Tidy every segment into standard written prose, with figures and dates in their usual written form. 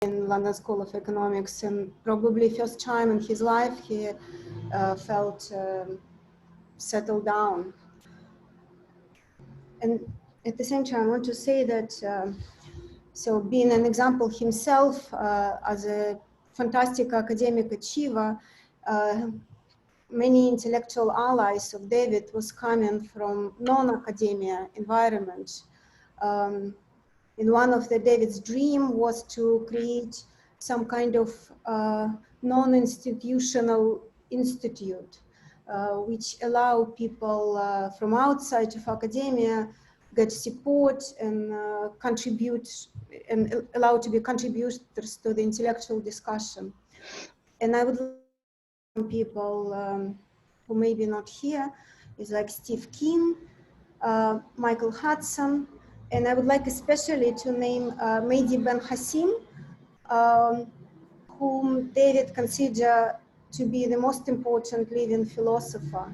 in London School of Economics, and probably first time in his life he felt settled down. And at the same time, I want to say that so being an example himself as a fantastic academic achiever, many intellectual allies of David was coming from non-academia environment. And one of David's dream was to create some kind of non-institutional institute, which allow people from outside of academia get support and contribute and allow to be contributors to the intellectual discussion. And I would like some people who may be not here is like Steve Kim, Michael Hudson, and I would like especially to name Mehdi Ben Hassim, whom David considered to be the most important living philosopher.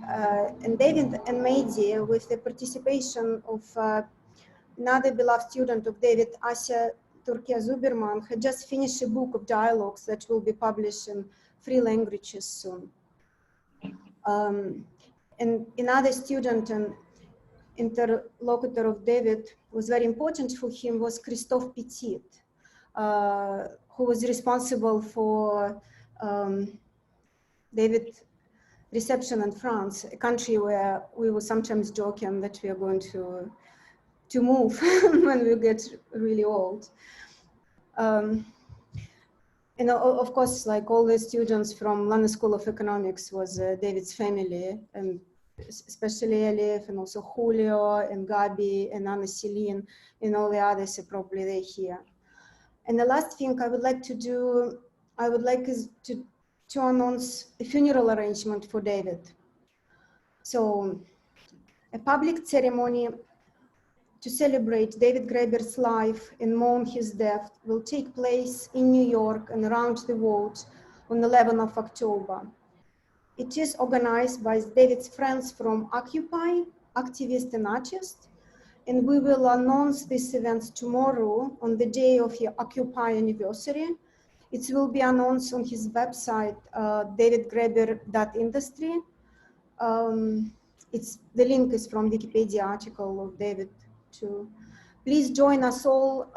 And David and Mehdi, with the participation of another beloved student of David, Asya Turkia Zuberman, had just finished a book of dialogues that will be published in 3 languages soon. And another student and interlocutor of David was very important for him was Christophe Petit, who was responsible for David's reception in France, a country where we were sometimes joking that we are going to move when we get really old. And of course, like all the students from London School of Economics was David's family, and especially Elif and also Julio and Gabi and Anna Celine and all the others are probably they're here. And the last thing I would like to do, I would like is to announce a funeral arrangement for David. So a public ceremony to celebrate David Graeber's life and mourn his death will take place in New York and around the world on 11th of October. It is organized by David's friends from Occupy, activists and artists, and we will announce these events tomorrow on the day of the Occupy anniversary. It will be announced on his website, davidgraeber.industry. The link is from Wikipedia article of David too. Please join us all.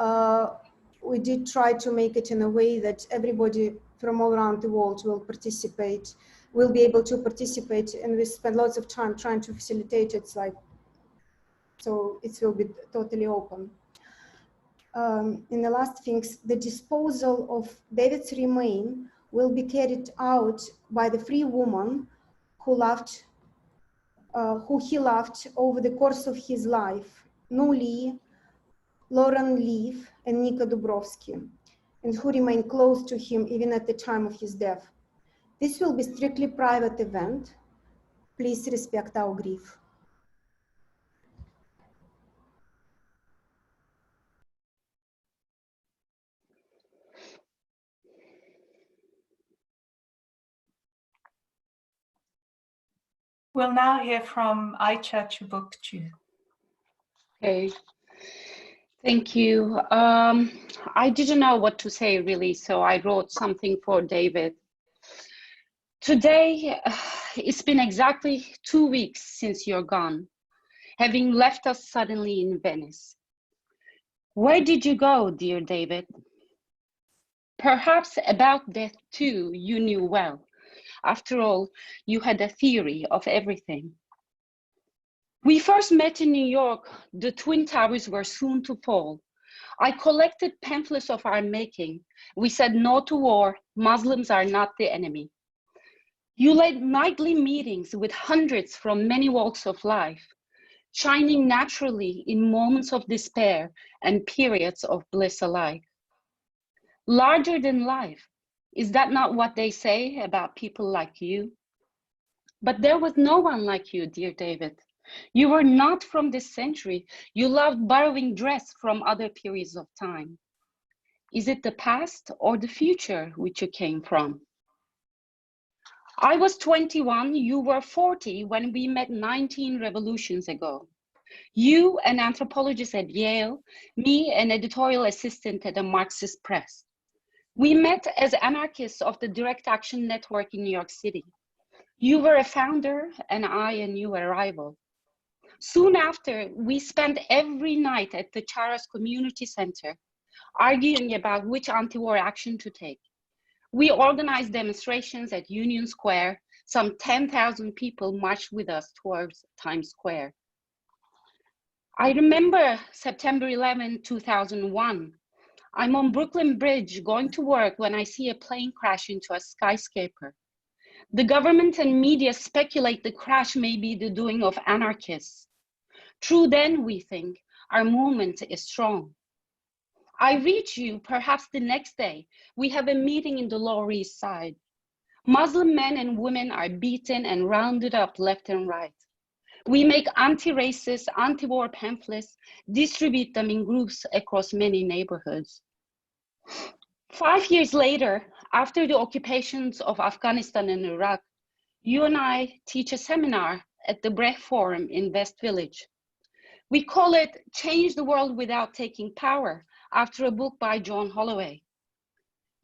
We did try to make it in a way that everybody from all around the world will participate, will be able to participate, and we spend lots of time trying to facilitate it, so it will be totally open. In the last things, the disposal of David's remains will be carried out by the 3 women who he loved over the course of his life, Nu Lee, Lauren Leaf, and Nika Dubrovsky, and who remained close to him even at the time of his death. This will be strictly private event. Please respect our grief. We'll now hear from Ayça Çubukçu. Okay, thank you. I didn't know what to say really, so I wrote something for David. Today, it's been exactly 2 weeks since you're gone, having left us suddenly in Venice. Where did you go, dear David? Perhaps about death too, you knew well. After all, you had a theory of everything. We first met in New York. The Twin Towers were soon to fall. I collected pamphlets of our making. We said no to war. Muslims are not the enemy. You led nightly meetings with hundreds from many walks of life, shining naturally in moments of despair and periods of bliss alike. Larger than life, is that not what they say about people like you? But there was no one like you, dear David. You were not from this century. You loved borrowing dress from other periods of time. Is it the past or the future which you came from? I was 21, you were 40 when we met 19 revolutions ago. You, an anthropologist at Yale, me, an editorial assistant at a Marxist press. We met as anarchists of the Direct Action Network in New York City. You were a founder, and I and you were a rival. Soon after, we spent every night at the Charas Community Center arguing about which anti-war action to take. We organized demonstrations at Union Square. Some 10,000 people marched with us towards Times Square. I remember September 11, 2001. I'm on Brooklyn Bridge going to work when I see a plane crash into a skyscraper. The government and media speculate the crash may be the doing of anarchists. True then, we think, our movement is strong. I reach you perhaps the next day. We have a meeting in the Lower East Side. Muslim men and women are beaten and rounded up left and right. We make anti-racist, anti-war pamphlets, distribute them in groups across many neighborhoods. 5 years later, after the occupations of Afghanistan and Iraq, you and I teach a seminar at the Brecht Forum in West Village. We call it Change the World Without Taking Power, after a book by John Holloway.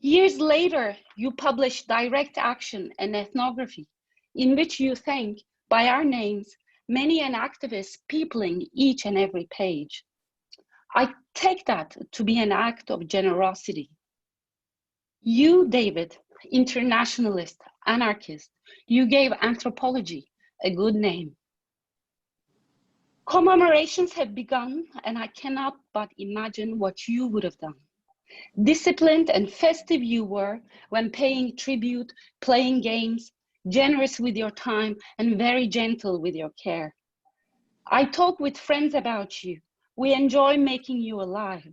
Years later, you published Direct Action, an ethnography, in which you thank, by our names, many an activist peopling each and every page. I take that to be an act of generosity. You, David, internationalist, anarchist, you gave anthropology a good name. Commemorations have begun, and I cannot but imagine what you would have done. Disciplined and festive you were when paying tribute, playing games, generous with your time, and very gentle with your care. I talk with friends about you. We enjoy making you alive.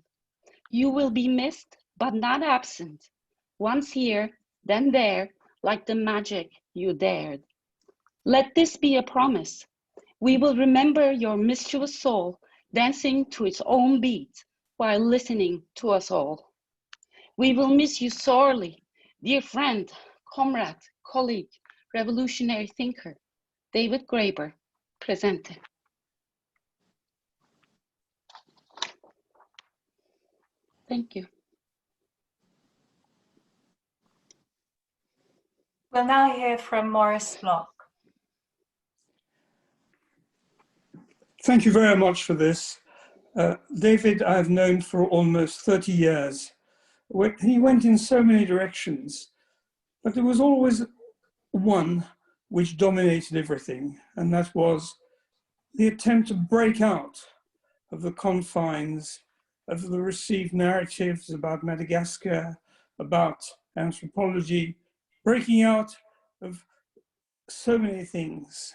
You will be missed, but not absent. Once here, then there, like the magic you dared. Let this be a promise. We will remember your mischievous soul dancing to its own beat while listening to us all. We will miss you sorely, dear friend, comrade, colleague, revolutionary thinker, David Graeber, presente. Thank you. We'll now hear from Maurice Bloch. Thank you very much for this. David, I've known for almost 30 years. He went in so many directions, but there was always one which dominated everything, and that was the attempt to break out of the confines of the received narratives about Madagascar, about anthropology, breaking out of so many things.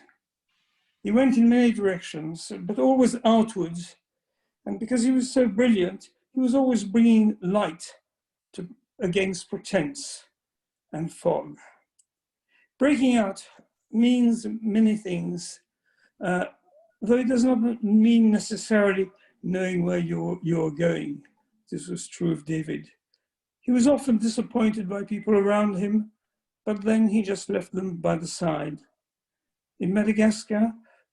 He went in many directions, but always outwards. And because he was so brilliant, he was always bringing light against pretense and fog. Breaking out means many things, though it does not mean necessarily knowing where you're going. This was true of David. He was often disappointed by people around him, but then he just left them by the side. In Madagascar,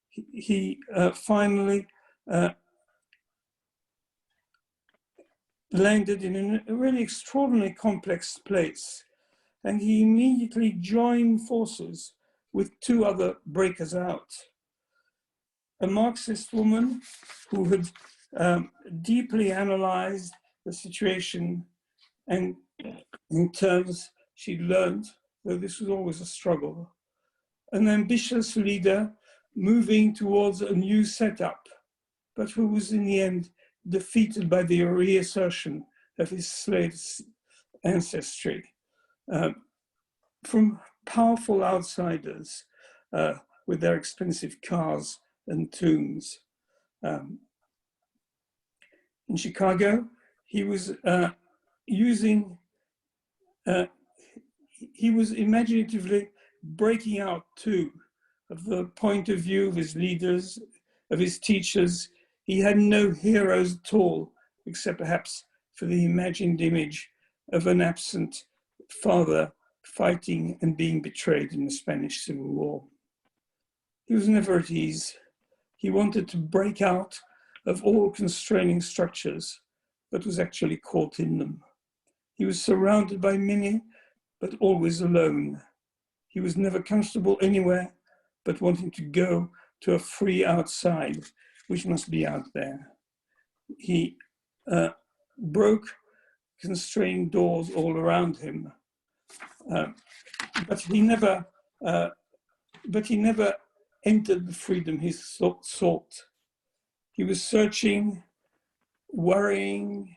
he finally landed in a really extraordinarily complex place, and he immediately joined forces with two other breakers out. A Marxist woman who had deeply analyzed the situation, and in terms she learned, though this was always a struggle, an ambitious leader moving towards a new setup, but who was in the end defeated by the reassertion of his slave ancestry from powerful outsiders with their expensive cars and tombs. In Chicago, he was he was imaginatively breaking out too of the point of view of his leaders, of his teachers. He had no heroes at all, except perhaps for the imagined image of an absent father fighting and being betrayed in the Spanish Civil War. He was never at ease. He wanted to break out of all constraining structures, but was actually caught in them. He was surrounded by many, but always alone. He was never comfortable anywhere, but wanting to go to a free outside, which must be out there. He broke constraining doors all around him, but he never entered the freedom he sought. He was searching, worrying,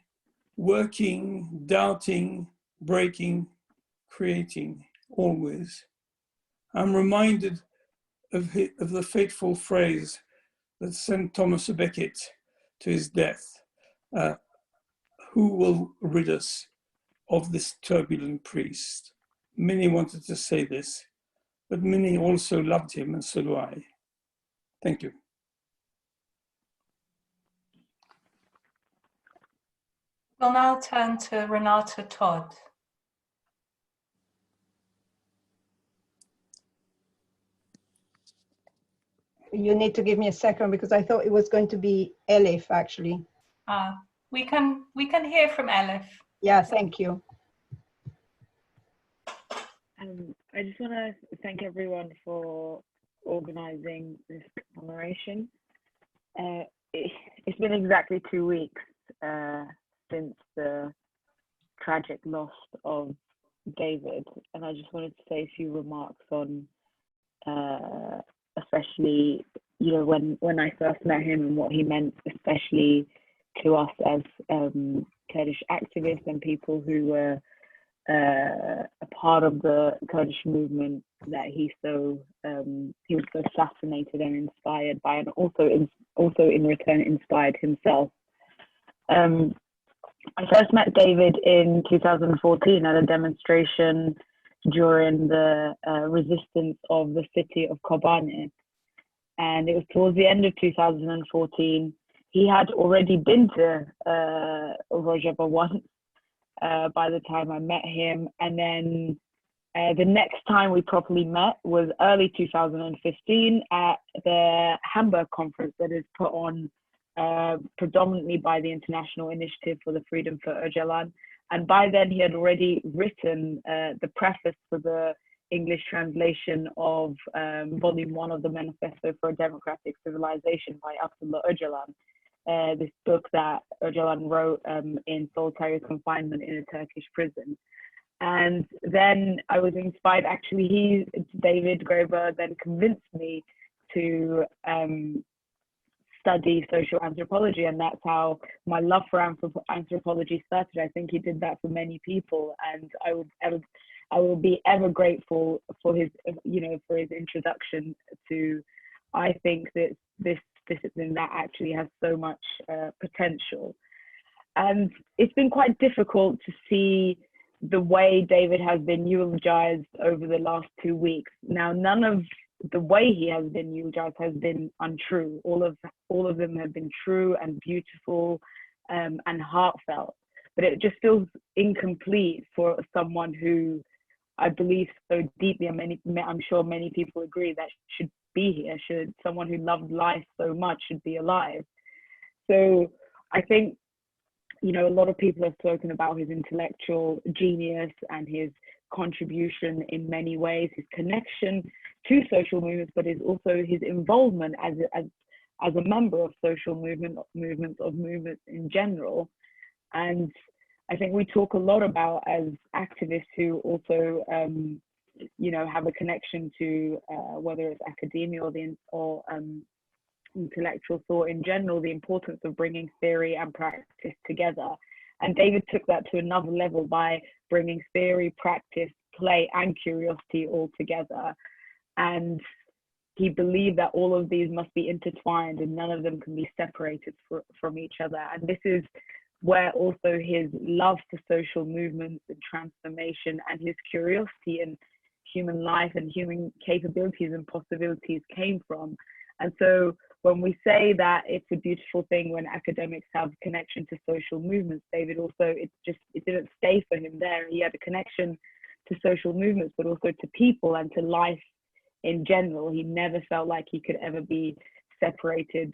working, doubting, breaking, creating, always. I'm reminded of the fateful phrase that sent Thomas à Becket to his death. Who will rid us of this turbulent priest? Many wanted to say this, but many also loved him, and so do I. Thank you. We'll now turn to Renata Todd. You need to give me a second because I thought it was going to be Elif actually. We can hear from Elif. Yeah, thank you. I just want to thank everyone for organizing this commemoration. It's been exactly 2 weeks since the tragic loss of David, and I just wanted to say a few remarks on especially, you know, when I first met him and what he meant, especially to us as Kurdish activists and people who were a part of the Kurdish movement that he was so fascinated and inspired by, and also in return inspired himself. I first met David in 2014 at a demonstration during the resistance of the city of Kobane, and it was towards the end of 2014. He had already been to Rojava once by the time I met him, and then the next time we properly met was early 2015 at the Hamburg conference that is put on predominantly by the International Initiative for the Freedom for Öcalan. And by then he had already written the preface for the English translation of volume 1 of the Manifesto for a Democratic Civilization by Abdullah Öcalan, this book that Öcalan wrote in solitary confinement in a Turkish prison. And then I was inspired, actually, David Graeber then convinced me to study social anthropology, and that's how my love for anthropology started. I think he did that for many people, and I will be ever grateful for his, for his introduction to, I think that this discipline that actually has so much potential. And it's been quite difficult to see the way David has been eulogized over the last 2 weeks. Now, none of the way he has been eulogized has been untrue. All of them have been true and beautiful and heartfelt, but it just feels incomplete for someone who I believe so deeply, and I'm sure many people agree, that should be here. Someone who loved life so much should be alive. So I think, a lot of people have spoken about his intellectual genius and his contribution in many ways, his connection to social movements, but is also his involvement as a member of social movements in general. And I think we talk a lot about, as activists who also have a connection to whether it's academia or intellectual thought in general, the importance of bringing theory and practice together. And David took that to another level by bringing theory, practice, play, and curiosity all together. And he believed that all of these must be intertwined and none of them can be separated from each other. And this is where also his love for social movements and transformation and his curiosity in human life and human capabilities and possibilities came from. And so when we say that it's a beautiful thing when academics have connection to social movements, David also, it didn't stay for him there. He had a connection to social movements, but also to people and to life in general. He never felt like he could ever be separated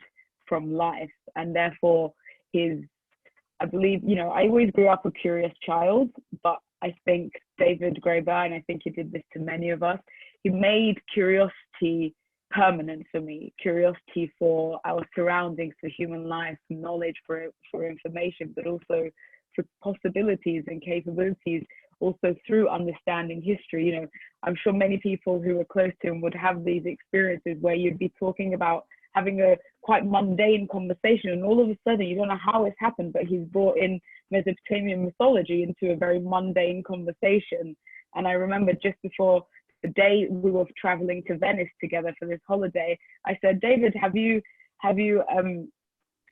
from life. And therefore I believe, you know, I always grew up a curious child, but I think David Graeber, and I think he did this to many of us, he made curiosity permanent for me, curiosity for our surroundings, for human life, knowledge, for information, but also for possibilities and capabilities, also through understanding history. You know, I'm sure many people who are close to him would have these experiences where you'd be talking about having a quite mundane conversation, and all of a sudden, you don't know how it's happened, but he's brought in Mesopotamian mythology into a very mundane conversation. And I remember just before the day we were traveling to Venice together for this holiday, I said, David, have you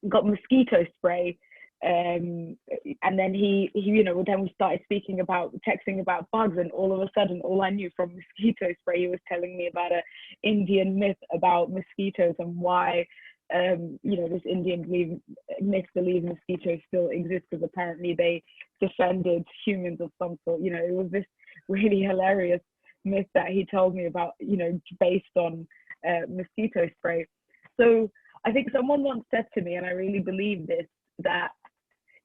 got mosquito spray? And then he you know, then we started texting about bugs, and all of a sudden, all I knew from mosquito spray, he was telling me about an Indian myth about mosquitoes and why you know, this Indian myth believes mosquitoes still exist because apparently they defended humans of some sort. You know, it was this really hilarious myth that he told me about, you know, based on mosquito spray. So I think someone once said to me, and I really believe this, that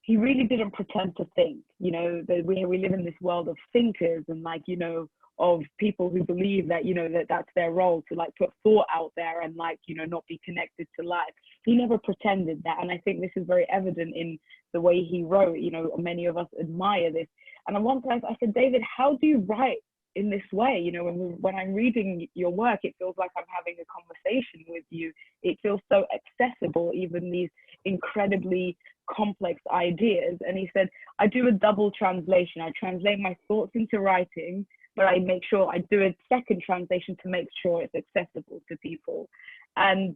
he really didn't pretend to think. You know, that we live in this world of thinkers and, like, you know, of people who believe that, you know, that's their role to, like, put thought out there and, like, you know, not be connected to life. He never pretended that, and I think this is very evident in the way he wrote. You know, many of us admire this. And at one point I said, David, how do you write in this way? You know, when I'm reading your work, it feels like I'm having a conversation with you. It feels so accessible, even these incredibly complex ideas. And he said, I do a double translation. I translate my thoughts into writing, but I make sure I do a second translation to make sure it's accessible to people. And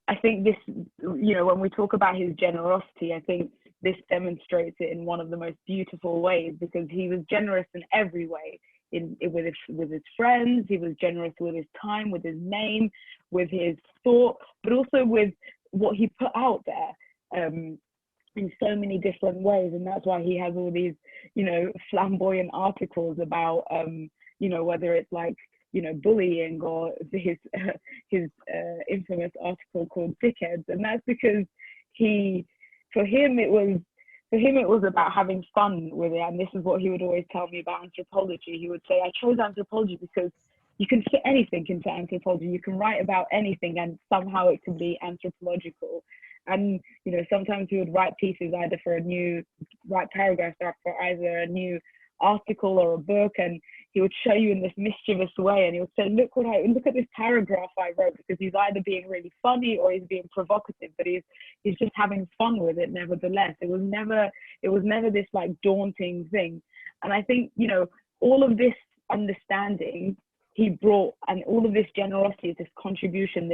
I think this, you know, when we talk about his generosity, I think this demonstrates it in one of the most beautiful ways, because he was generous in every way. With his friends, he was generous with his time, with his name, with his thought, but also with what he put out there in so many different ways. And that's why he has all these, you know, flamboyant articles about, you know, whether it's like, you know, bullying, or his infamous article called Dickheads. And that's because for him it was about having fun with it. And this is what he would always tell me about anthropology. He would say, I chose anthropology because you can fit anything into anthropology. You can write about anything and somehow it can be anthropological. And, you know, sometimes he would write pieces write paragraphs for either a new article or a book, and he would show you in this mischievous way, and he would say, look at this paragraph I wrote, because he's either being really funny or he's being provocative, but he's just having fun with it nevertheless. It was never this, like, daunting thing. And I think, you know, all of this understanding he brought, and all of this generosity, this contribution,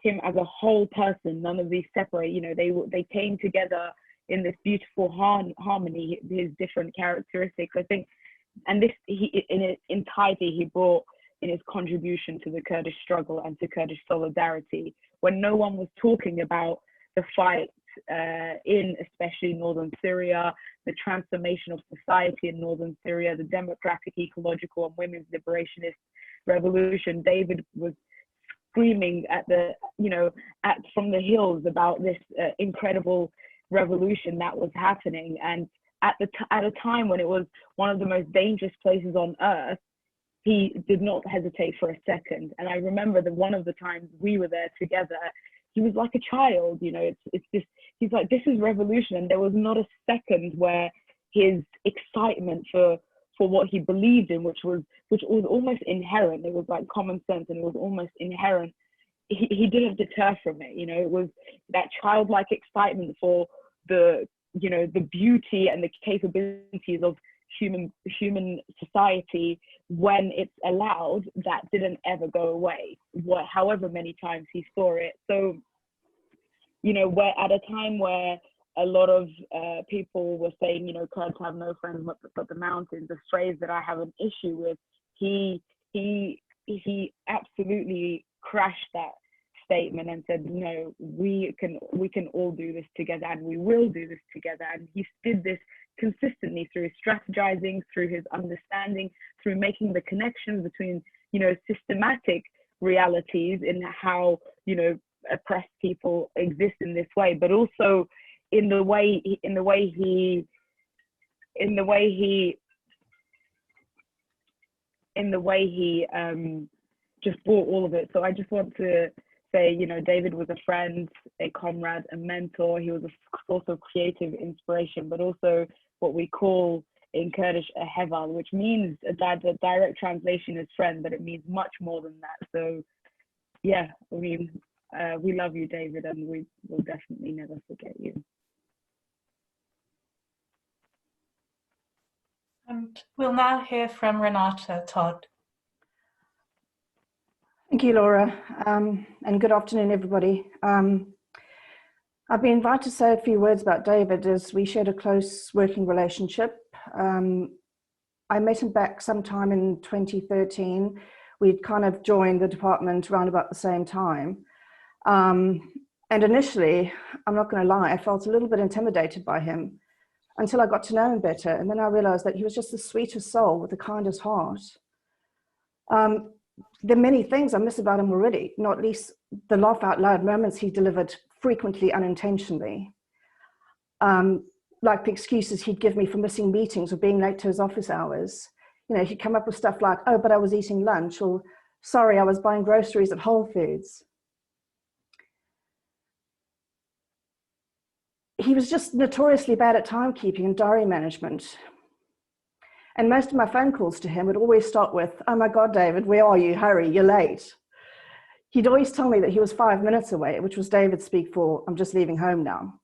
him as a whole person, none of these separate, you know, they came together in this beautiful harmony, his different characteristics, I think. And this, in its entirety, he brought in his contribution to the Kurdish struggle and to Kurdish solidarity, when no one was talking about the fight in especially northern Syria, the transformation of society in northern Syria, the democratic, ecological, and women's liberationist revolution. David was screaming from the hills about this incredible revolution that was happening, and at a time when it was one of the most dangerous places on earth, he did not hesitate for a second. And I remember that one of the times we were there together, he was like a child, you know, it's just, he's like, this is revolution. And there was not a second where his excitement for what he believed in, which was almost inherent, it was like common sense, and it was almost inherent, he didn't deter from it. You know, it was that childlike excitement for the beauty and the capabilities of human society when it's allowed, that didn't ever go away, however many times he saw it. So, you know, we're at a time where a lot of people were saying, you know, Kurds have no friends but the mountains, a phrase that I have an issue with. He absolutely crashed that statement and said, no, we can all do this together, and we will do this together. And he did this consistently through his strategizing, through his understanding, through making the connections between, you know, systematic realities in how, you know, oppressed people exist in this way, but also in the way he just brought all of it. So I just want to say, you know, David was a friend, a comrade, a mentor. He was a source of creative inspiration, but also what we call in Kurdish a heval, which means the direct translation is friend, but it means much more than that. So yeah, I mean, we love you, David, and we will definitely never forget you. And we'll now hear from Renata Todd. Thank you, Laura, and good afternoon, everybody. I've been invited to say a few words about David as we shared a close working relationship. I met him back sometime in 2013. We'd kind of joined the department around about the same time. And initially, I'm not going to lie, I felt a little bit intimidated by him until I got to know him better. And then I realized that he was just the sweetest soul with the kindest heart. There are many things I miss about him already, not least the laugh out loud moments he delivered frequently unintentionally. Like the excuses he'd give me for missing meetings or being late to his office hours. You know, he'd come up with stuff like, oh, but I was eating lunch, or sorry, I was buying groceries at Whole Foods. He was just notoriously bad at timekeeping and diary management. And most of my phone calls to him would always start with, oh my God, David, where are you? Hurry, you're late. He'd always tell me that he was 5 minutes away, which was David speak for, I'm just leaving home now.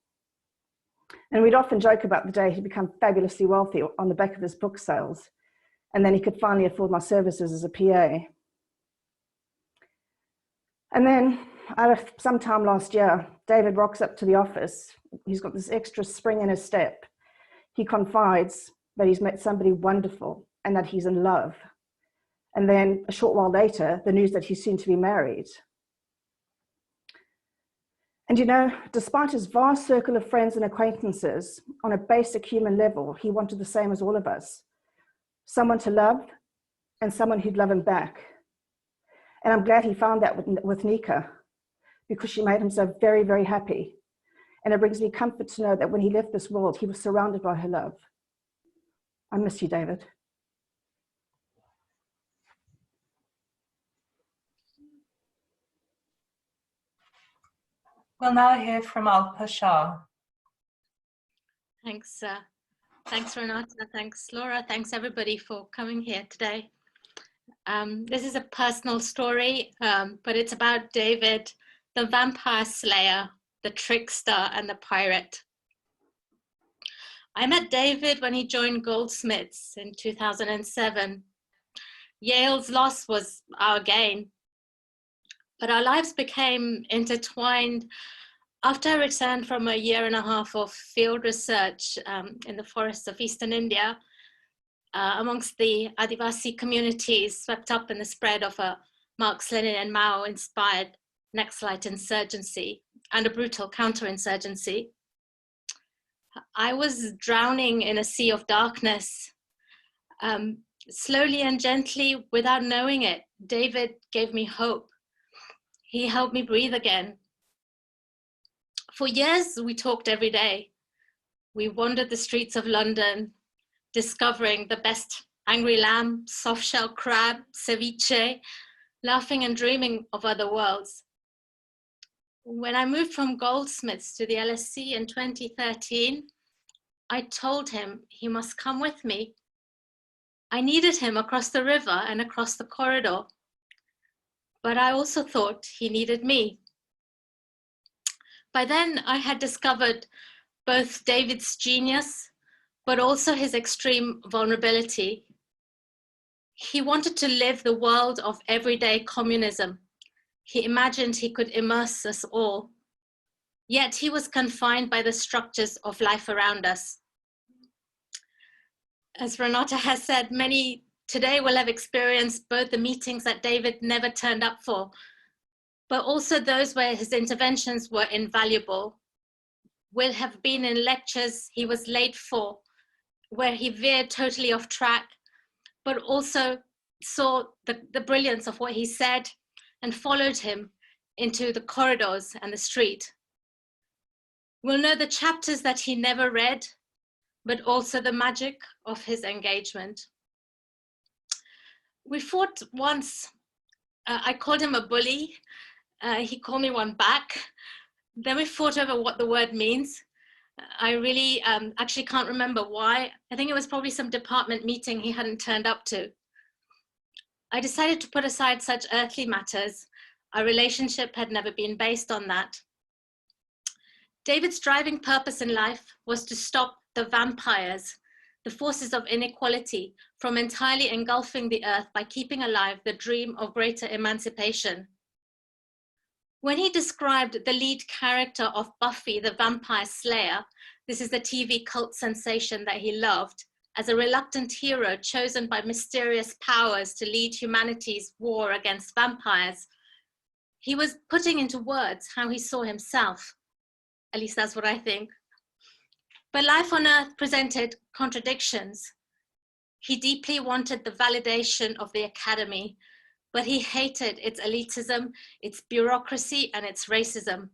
And we'd often joke about the day he'd become fabulously wealthy on the back of his book sales. And then he could finally afford my services as a PA. And then sometime last year, David rocks up to the office. He's got this extra spring in his step. He confides that he's met somebody wonderful and that he's in love. And then a short while later, the news that he's soon to be married. And you know, despite his vast circle of friends and acquaintances, on a basic human level, he wanted the same as all of us. Someone to love and someone who'd love him back. And I'm glad he found that with Nika, because she made him so very, very happy. And it brings me comfort to know that when he left this world, he was surrounded by her love. I miss you, David. We'll now hear from Alpa Shah. Thanks, thanks Renata, thanks Laura, thanks everybody for coming here today. This is a personal story, but it's about David, the vampire slayer, the trickster and the pirate. I met David when he joined Goldsmiths in 2007. Yale's loss was our gain, but our lives became intertwined after I returned from 1.5 years of field research in the forests of Eastern India, amongst the Adivasi communities swept up in the spread of a Marx, Lenin and Mao inspired Naxalite insurgency and a brutal counterinsurgency. I was drowning in a sea of darkness. Slowly and gently, without knowing it, David gave me hope. He helped me breathe again. For years, we talked every day. We wandered the streets of London, discovering the best angry lamb, soft-shell crab, ceviche, laughing and dreaming of other worlds. When I moved from Goldsmiths to the LSE in 2013, I told him he must come with me. I needed him across the river and across the corridor, but I also thought he needed me. By then, I had discovered both David's genius, but also his extreme vulnerability. He wanted to live the world of everyday communism. He imagined he could immerse us all, yet he was confined by the structures of life around us. As Renata has said, many today will have experienced both the meetings that David never turned up for, but also those where his interventions were invaluable, will have been in lectures he was late for, where he veered totally off track, but also saw the brilliance of what he said and followed him, into the corridors and the street. We'll know the chapters that he never read, but also the magic of his engagement. We fought once. I called him a bully. He called me one back. Then we fought over what the word means. I really actually can't remember why. I think it was probably some department meeting he hadn't turned up to. I decided to put aside such earthly matters. Our relationship had never been based on that. David's driving purpose in life was to stop the vampires, the forces of inequality, from entirely engulfing the earth by keeping alive the dream of greater emancipation. When he described the lead character of Buffy the Vampire Slayer, this is the TV cult sensation that he loved, as a reluctant hero chosen by mysterious powers to lead humanity's war against vampires, he was putting into words how he saw himself. At least that's what I think. But life on Earth presented contradictions. He deeply wanted the validation of the academy, but he hated its elitism, its bureaucracy, and its racism.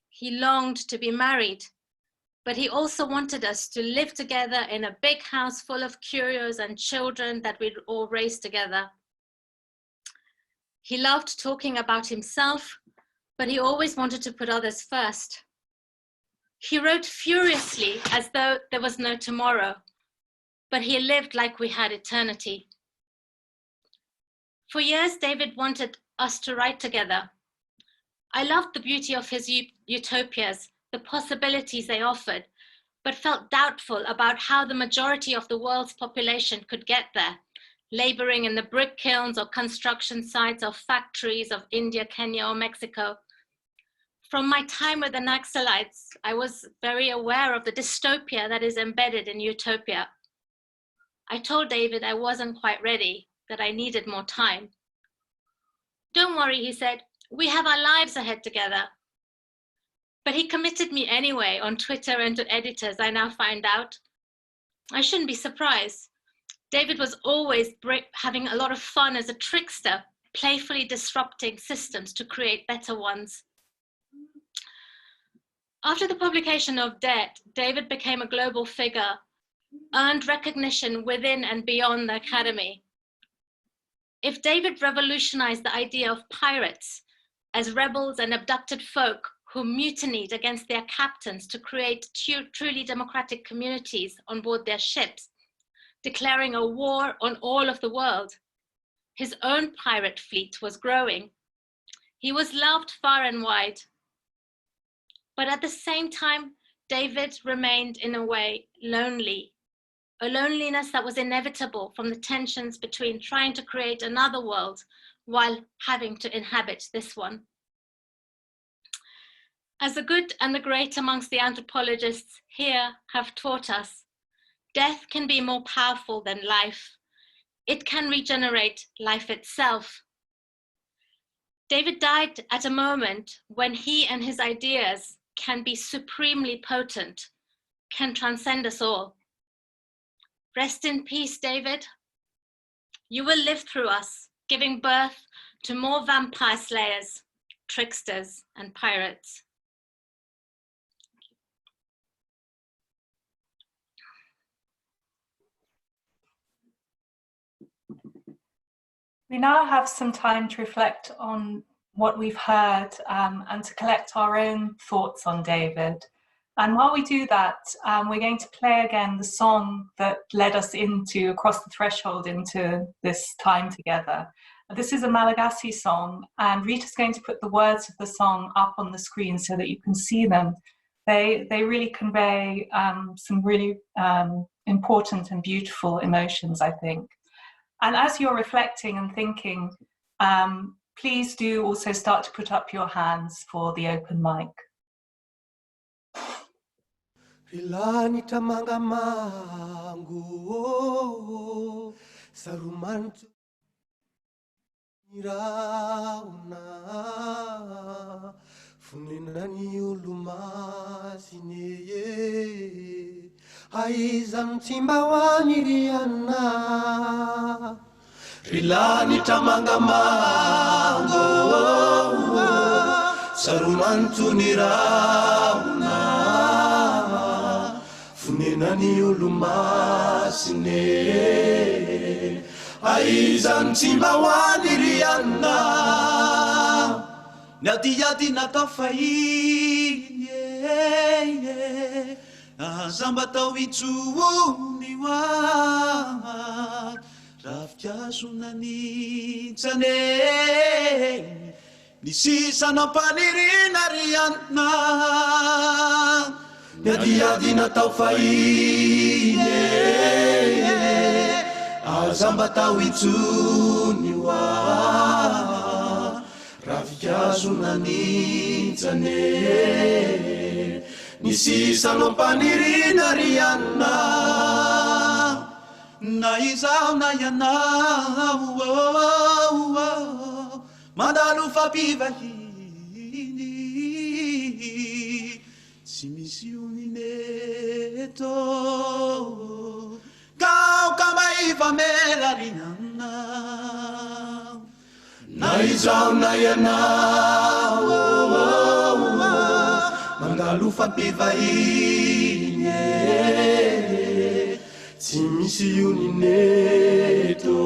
He longed to be married, but he also wanted us to live together in a big house full of curios and children that we'd all raise together. He loved talking about himself, but he always wanted to put others first. He wrote furiously as though there was no tomorrow, but he lived like we had eternity. For years, David wanted us to write together. I loved the beauty of his utopias, the possibilities they offered, but felt doubtful about how the majority of the world's population could get there, laboring in the brick kilns or construction sites of factories of India, Kenya, or Mexico. From my time with the Naxalites, I was very aware of the dystopia that is embedded in utopia. I told David I wasn't quite ready, that I needed more time. Don't worry, he said, we have our lives ahead together. But he committed me anyway on Twitter and to editors, I now find out. I shouldn't be surprised. David was always having a lot of fun as a trickster, playfully disrupting systems to create better ones. After the publication of Debt, David became a global figure, earned recognition within and beyond the academy. If David revolutionized the idea of pirates as rebels and abducted folk who mutinied against their captains to create truly democratic communities on board their ships, declaring a war on all of the world, his own pirate fleet was growing. He was loved far and wide. But at the same time, David remained in a way lonely, a loneliness that was inevitable from the tensions between trying to create another world while having to inhabit this one. As the good and the great amongst the anthropologists here have taught us, death can be more powerful than life. It can regenerate life itself. David died at a moment when he and his ideas can be supremely potent, can transcend us all. Rest in peace, David. You will live through us, giving birth to more vampire slayers, tricksters, and pirates. We now have some time to reflect on what we've heard and to collect our own thoughts on David. And while we do that, we're going to play again the song that led us into Across the Threshold into this time together. This is a Malagasy song, and Rita's going to put the words of the song up on the screen so that you can see them. They really convey some really important and beautiful emotions, I think. And as you're reflecting and thinking, please do also start to put up your hands for the open mic. Rilani tamanga mangu sarumantu nirauna funinani ulumasineye aizam timbawani riana Rilani tamanga mangu saromanto ny raona fonenany olo masine aizany tsy mba hoany ry anina ny adiady natao fahiny samba tao itsony hoa rafikazonanitsane ny sisanampanirina ry anina ny adiady natao fahiny azamba tao itsony hoa rafikazonanitsane ny sisanampanirina ry anina na izao na ianao mandalo fampivahiny tsy misy omineto kaoka maiva mela ry anina na izao na ianao mandalo fampivahiny tsy misy onineto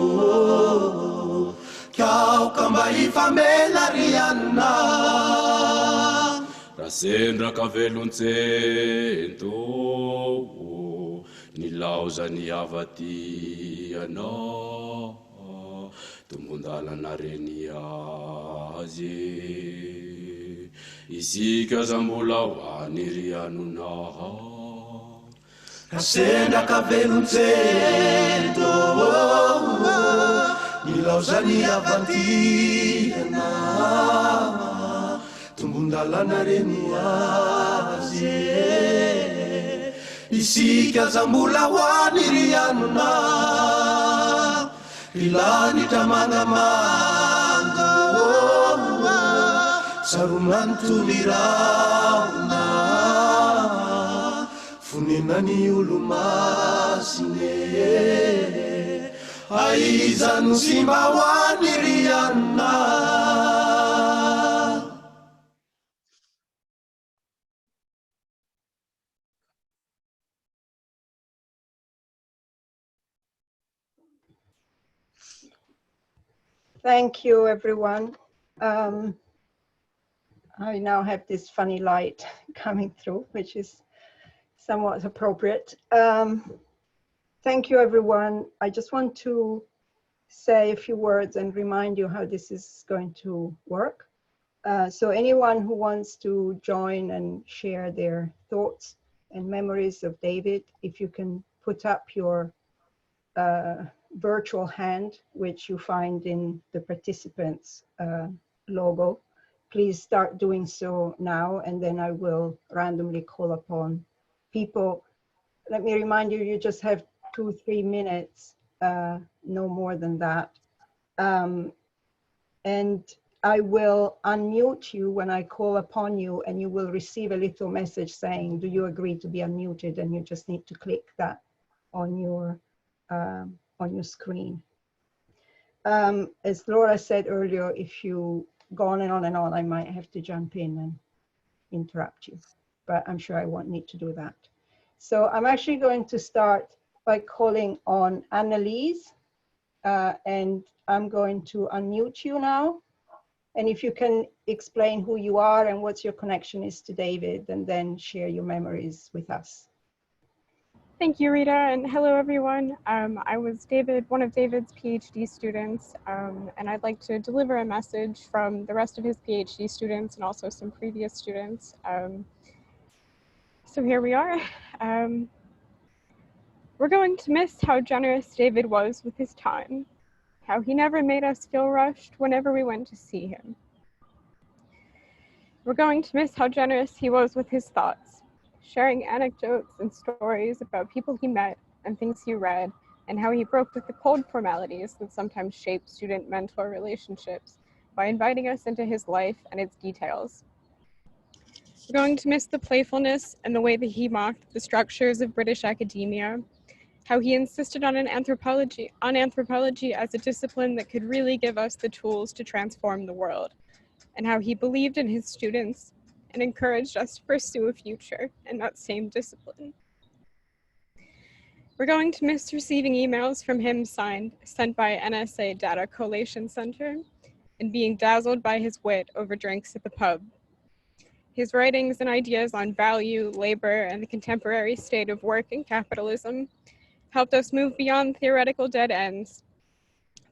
kaoka mba hifamela ry anina rasendraka velontsento ny laozany avatianao tombondalana reny azy isika za mbola hoany ry anona rasendraka velontsento ny laozany avatiana tombondalana reny azy isika za mbola hoany ry anona ilanitra mangamanga saromanto ny raona fonenany olo masine aizany sy mba hoany ry anina Thank you, everyone. I now have this funny light coming through, which is somewhat appropriate. Thank you, everyone. I just want to say a few words and remind you how this is going to work. So anyone who wants to join and share their thoughts and memories of David, if you can put up your virtual hand, which you find in the participants logo, please start doing so now, and then I will randomly call upon people. Let me remind you, you just have 2-3 minutes, no more than that. And I will unmute you when I call upon you, and you will receive a little message saying, do you agree to be unmuted? And you just need to click that on your screen. As Laura said earlier, if you go on and on, I might have to jump in and interrupt you, but I'm sure I won't need to do that. So I'm actually going to start by calling on Annalise, and I'm going to unmute you now. And if you can explain who you are and what your connection is to David, and then share your memories with us. Thank you, Rita, and hello, everyone. I was one of David's PhD students, and I'd like to deliver a message from the rest of his PhD students and also some previous students. So here we are. We're going to miss how generous David was with his time, how he never made us feel rushed whenever we went to see him. We're going to miss how generous he was with his thoughts, sharing anecdotes and stories about people he met and things he read, and how he broke with the cold formalities that sometimes shape student-mentor relationships by inviting us into his life and its details. We're going to miss the playfulness and the way that he mocked the structures of British academia, how he insisted on anthropology as a discipline that could really give us the tools to transform the world, and how he believed in his students and encouraged us to pursue a future in that same discipline. We're going to miss receiving emails from him sent by NSA Data Collation Center and being dazzled by his wit over drinks at the pub. His writings and ideas on value, labor, and the contemporary state of work and capitalism helped us move beyond theoretical dead ends,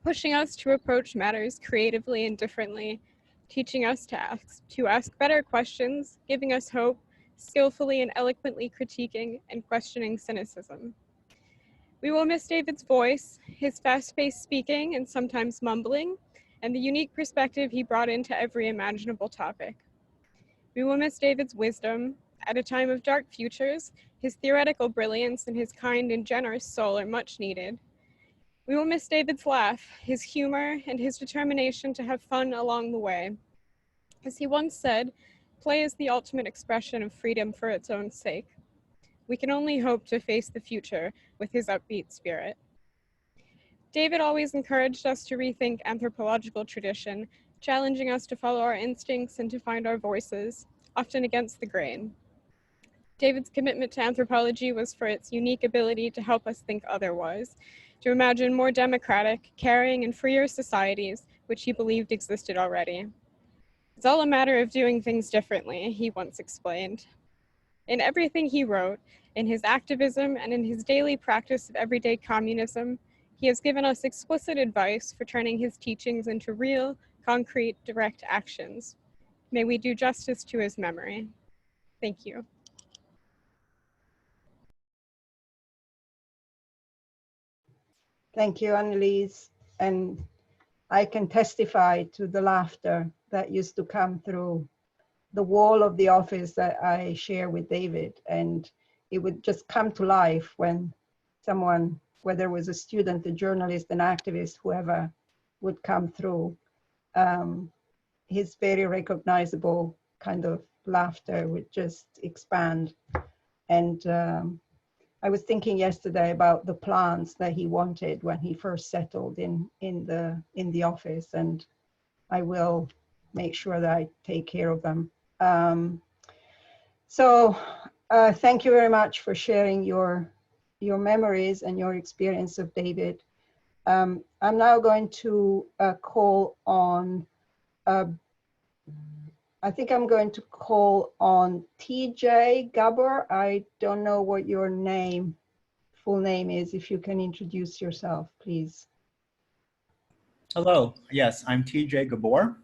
pushing us to approach matters creatively and differently, teaching us to ask better questions, giving us hope, skillfully and eloquently critiquing and questioning cynicism. We will miss David's voice, his fast-paced speaking and sometimes mumbling, and the unique perspective he brought into every imaginable topic. We will miss David's wisdom. At a time of dark futures, his theoretical brilliance and his kind and generous soul are much needed. We will miss David's laugh, his humor, and his determination to have fun along the way. As he once said, play is the ultimate expression of freedom for its own sake. We can only hope to face the future with his upbeat spirit. David always encouraged us to rethink anthropological tradition, challenging us to follow our instincts and to find our voices, often against the grain. David's commitment to anthropology was for its unique ability to help us think otherwise, to imagine more democratic, caring, and freer societies, which he believed existed already. It's all a matter of doing things differently, he once explained. In everything he wrote, in his activism, and in his daily practice of everyday communism, he has given us explicit advice for turning his teachings into real, concrete, direct actions. May we do justice to his memory. Thank you. Thank you, Annelise. And I can testify to the laughter that used to come through the wall of the office that I share with David. And it would just come to life when someone, whether it was a student, a journalist, an activist, whoever would come through, his very recognizable kind of laughter would just expand. And I was thinking yesterday about the plants that he wanted when he first settled in the office, and I will make sure that I take care of them. Thank you very much for sharing your memories and your experience of David. I'm now going to call on, I think I'm going to call on TJ Gabor. I don't know what your full name is. If you can introduce yourself, please. Hello, yes, I'm TJ Gabor,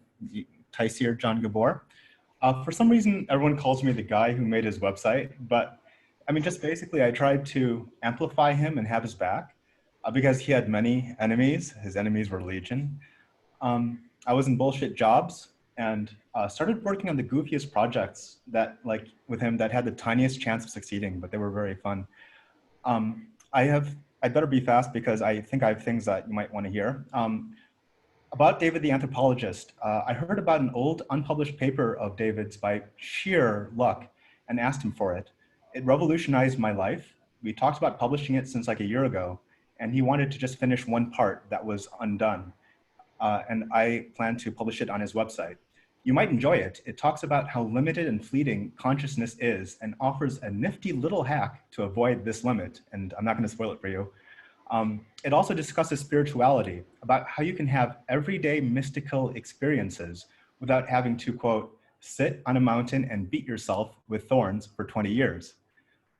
Taisir John Gabor. For some reason, everyone calls me the guy who made his website, but I mean, just basically, I tried to amplify him and have his back because he had many enemies. His enemies were legion. I was in bullshit jobs and started working on the goofiest projects that, like with him, that had the tiniest chance of succeeding, but they were very fun. I'd better be fast because I think I have things that you might want to hear. About David the anthropologist, I heard about an old unpublished paper of David's by sheer luck and asked him for it. It revolutionized my life. We talked about publishing it since like a year ago, and he wanted to just finish one part that was undone. And I plan to publish it on his website. You might enjoy it. It talks about how limited and fleeting consciousness is and offers a nifty little hack to avoid this limit. And I'm not going to spoil it for you. It also discusses spirituality, about how you can have everyday mystical experiences without having to, quote, sit on a mountain and beat yourself with thorns for 20 years.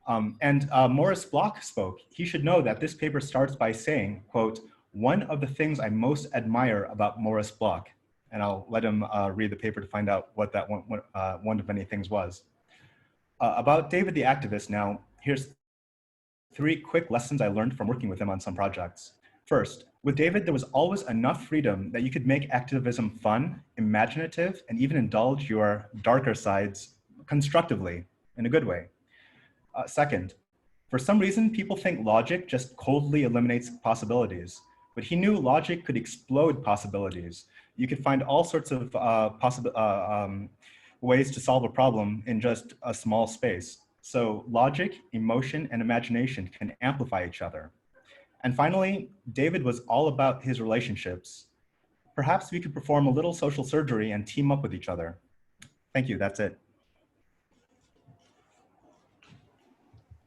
Morris Bloch spoke. He should know that this paper starts by saying, quote, one of the things I most admire about Morris Bloch, and I'll let him read the paper to find out what that one of many things was. About David the activist now, here's 3 quick lessons I learned from working with him on some projects. First, with David, there was always enough freedom that you could make activism fun, imaginative, and even indulge your darker sides constructively in a good way. Second, for some reason, people think logic just coldly eliminates possibilities, but he knew logic could explode possibilities. You could find all sorts of ways to solve a problem in just a small space. So logic, emotion, and imagination can amplify each other. And finally, David was all about his relationships. perhaps we could perform a little social surgery and team up with each other. Thank you, that's it.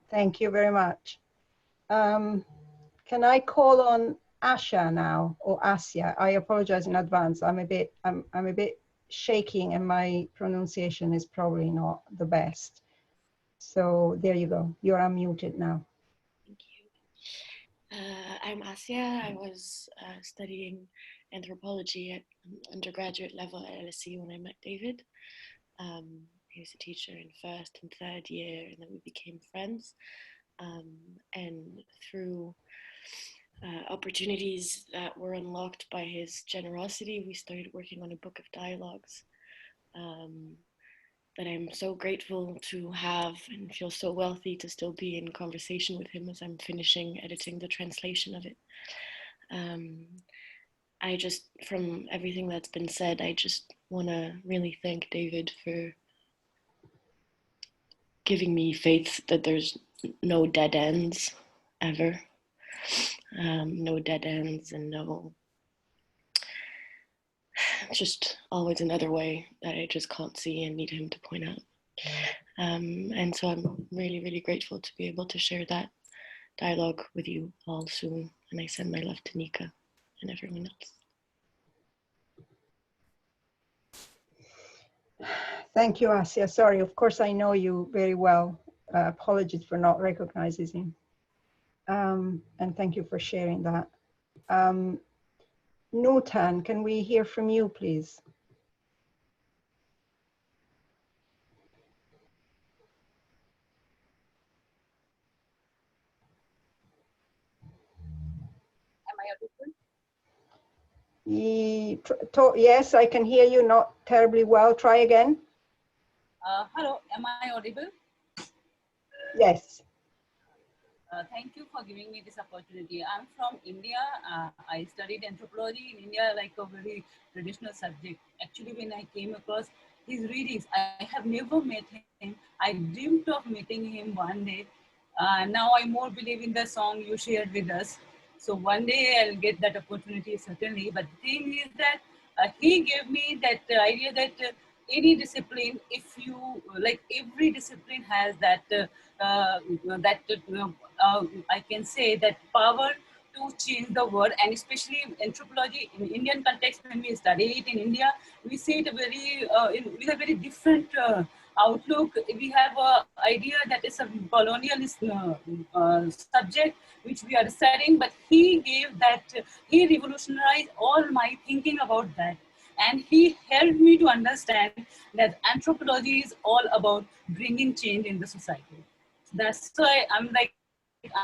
Thank you very much. Can I call on Asha now, or Asya? I apologize in advance. I'm a bit shaking and my pronunciation is probably not the best. So there you go. You're unmuted now. Thank you. I'm Asya. I was studying anthropology at undergraduate level at LSE when I met David. He was a teacher in first and third year, and then we became friends. And through opportunities that were unlocked by his generosity, we started working on a book of dialogues that I'm so grateful to have, and feel so wealthy to still be in conversation with him as I'm finishing editing the translation of it. I just, from everything that's been said, I just want to really thank David for giving me faith that there's no dead ends ever. No dead ends and no, just always another way that I just can't see and need him to point out. And so I'm really, really grateful to be able to share that dialogue with you all soon. And I send my love to Nika and everyone else. Thank you, Asya. Sorry, of course I know you very well. Apologies for not recognizing him. And thank you for sharing that. Nutan, can we hear from you, please? Am I audible? Yes, I can hear you, not terribly well. Try again. Hello, am I audible? Yes. Thank you for giving me this opportunity. I'm from India. I studied anthropology in India, like a very traditional subject. Actually, when I came across his readings, I have never met him. I dreamed of meeting him one day. Now I more believe in the song you shared with us. So one day I'll get that opportunity, certainly. But the thing is that he gave me that idea that any discipline, if you, like every discipline has that, I can say that power to change the world, and especially anthropology in Indian context, when we study it in India, we see it very, with a very different outlook. We have an idea that is a colonialist subject which we are studying, but he gave that, he revolutionized all my thinking about that. And he helped me to understand that anthropology is all about bringing change in the society. That's why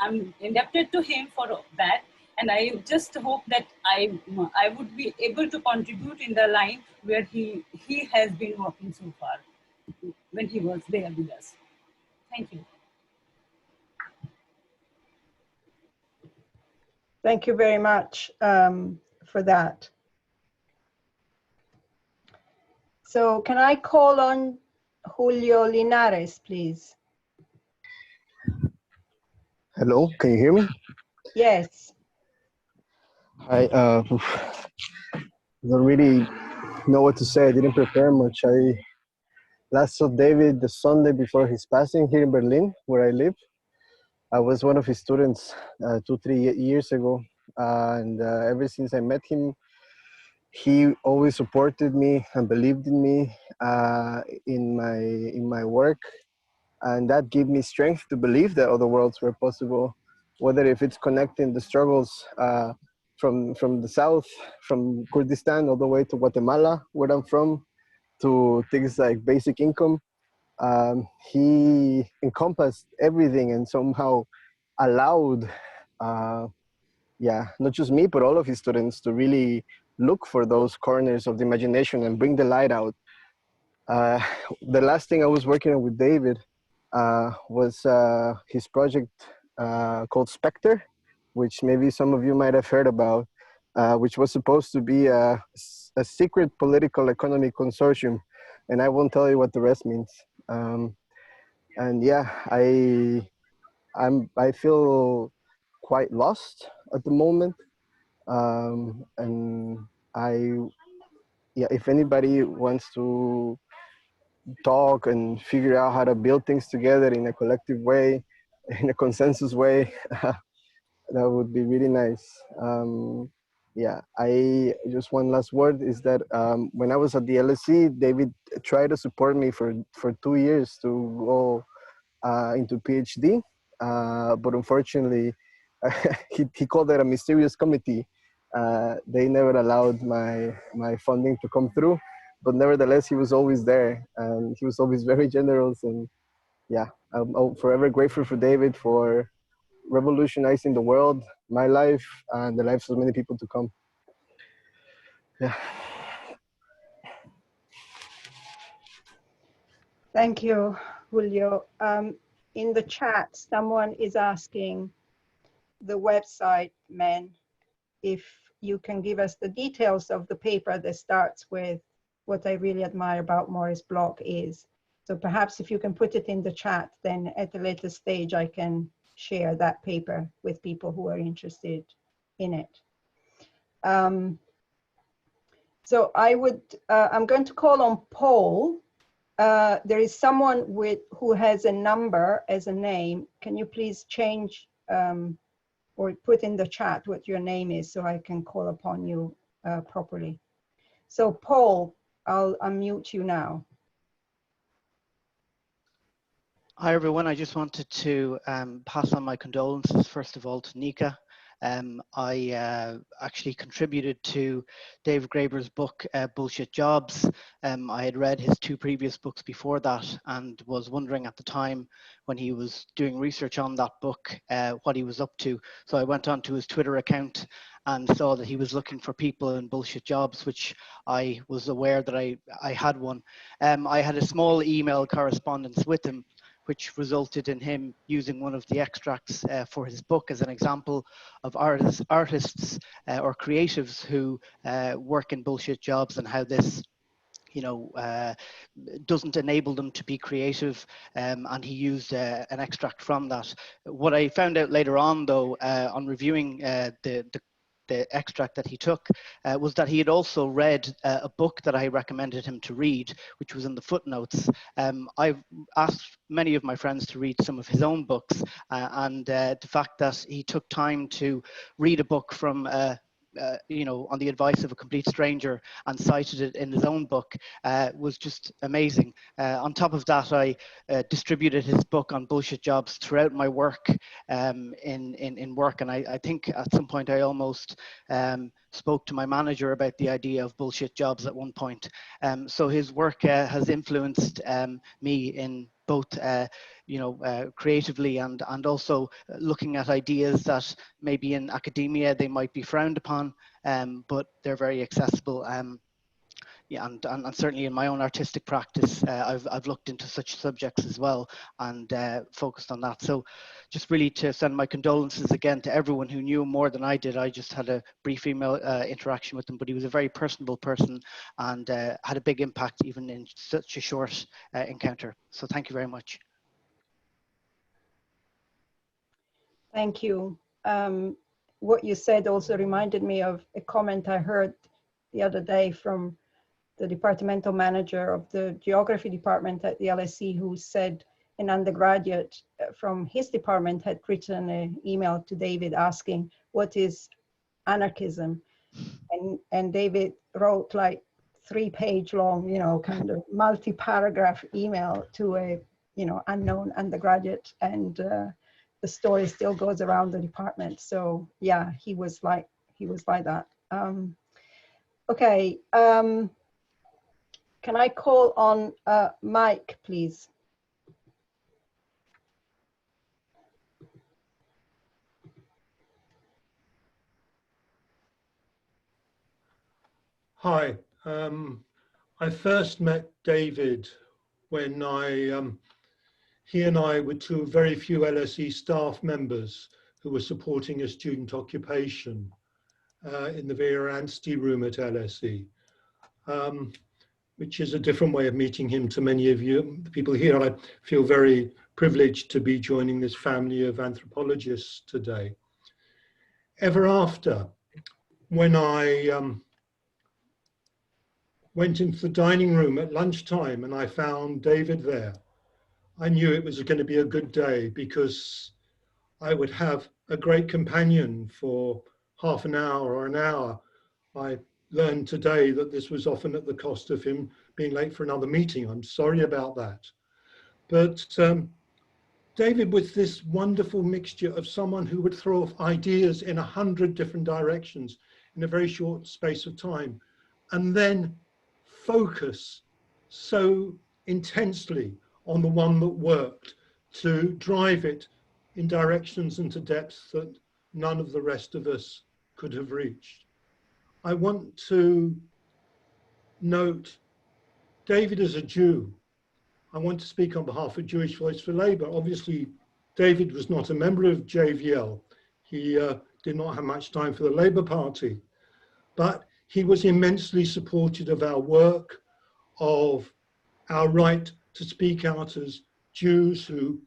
I'm indebted to him for that. And I just hope that I would be able to contribute in the line where he has been working so far when he was there with us. Thank you. Thank you very much for that. So can I call on Julio Linares, please? Hello, can you hear me? Yes. I don't really know what to say. I didn't prepare much. I last saw David the Sunday before his passing here in Berlin, where I live. I was one of his students 2-3 years ago, and ever since I met him, he always supported me and believed in me in my work, and that gave me strength to believe that other worlds were possible. Whether if it's connecting the struggles from the south, from Kurdistan all the way to Guatemala, where I'm from, to things like basic income. He encompassed everything and somehow allowed, not just me, but all of his students to really look for those corners of the imagination and bring the light out. The last thing I was working on with David was his project called Spectre, which maybe some of you might have heard about, which was supposed to be a secret political economic consortium, and I won't tell you what the rest means. And yeah, I feel quite lost at the moment, and yeah, if anybody wants to talk and figure out how to build things together in a collective way, in a consensus way, that would be really nice. Yeah, I just one last word is that when I was at the LSE, David tried to support me for 2 years to go into PhD, but unfortunately, he called it a mysterious committee. They never allowed my funding to come through, but nevertheless, he was always there, and he was always very generous. And yeah, I'm forever grateful for David for revolutionizing the world, my life, and the lives of many people to come. Yeah. Thank you, Julio. In the chat, someone is asking the website, Men, if you can give us the details of the paper that starts with what I really admire about Morris Bloch is. So perhaps if you can put it in the chat, then at a later stage, I can share that paper with people who are interested in it. So I'm going to call on Paul. There is someone who has a number as a name. Can you please change or put in the chat what your name is so I can call upon you properly? So Paul, I'll unmute you now. Hi everyone, I just wanted to pass on my condolences first of all to Nika. I actually contributed to Dave Graeber's book, Bullshit Jobs. I had read his 2 previous books before that and was wondering at the time when he was doing research on that book what he was up to. So I went onto his Twitter account and saw that he was looking for people in bullshit jobs, which I was aware that I had one. I had a small email correspondence with him, which resulted in him using one of the extracts for his book as an example of artists or creatives who work in bullshit jobs and how this doesn't enable them to be creative, and he used an extract from that. What I found out later on, though, on reviewing the extract that he took was that he had also read a book that I recommended him to read, which was in the footnotes. I've asked many of my friends to read some of his own books, and the fact that he took time to read a book from on the advice of a complete stranger and cited it in his own book was just amazing. On top of that, I distributed his book on bullshit jobs throughout my work in work, and I think at some point I almost spoke to my manager about the idea of bullshit jobs at one point. So his work has influenced me in both creatively and also looking at ideas that maybe in academia they might be frowned upon, but they're very accessible. Yeah, and certainly in my own artistic practice, I've looked into such subjects as well and focused on that. So just really to send my condolences again to everyone who knew more than I did. I just had a brief email interaction with him, but he was a very personable person and had a big impact even in such a short encounter. So thank you very much. Thank you. What you said also reminded me of a comment I heard the other day from the departmental manager of the geography department at the LSE, who said an undergraduate from his department had written an email to David asking, what is anarchism? And David wrote like 3-page long, kind of multi-paragraph email to a, unknown undergraduate, and the story still goes around the department. So yeah, he was like that. Okay. Can I call on Mike, please? Hi. I first met David when he and I were 2 very few LSE staff members who were supporting a student occupation in the Vera Anstey room at LSE. Which is a different way of meeting him to many of you, the people here. I feel very privileged to be joining this family of anthropologists today. Ever after, when I went into the dining room at lunchtime and I found David there, I knew it was going to be a good day, because I would have a great companion for half an hour or an hour. I learned today that this was often at the cost of him being late for another meeting. I'm sorry about that. But David was this wonderful mixture of someone who would throw off ideas in 100 different directions in a very short space of time, and then focus so intensely on the one that worked to drive it in directions and to depths that none of the rest of us could have reached. I want to note David as a Jew. I want to speak on behalf of Jewish Voice for Labour. Obviously, David was not a member of JVL. He did not have much time for the Labour Party, but he was immensely supportive of our work, of our right to speak out as Jews who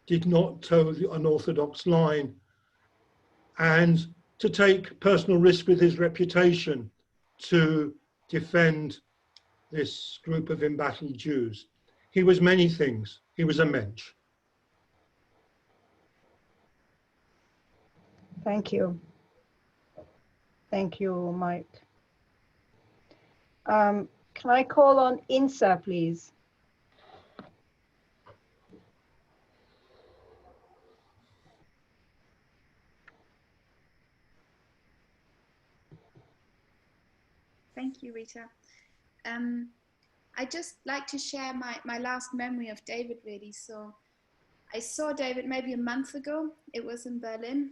did not toe an orthodox line, and to take personal risk with his reputation to defend this group of embattled Jews. He was many things. He was a mensch. Thank you. Thank you, Mike. Can I call on Insa, please? Thank you, Rita. I'd just like to share my last memory of David, really. So I saw David maybe a month ago. It was in Berlin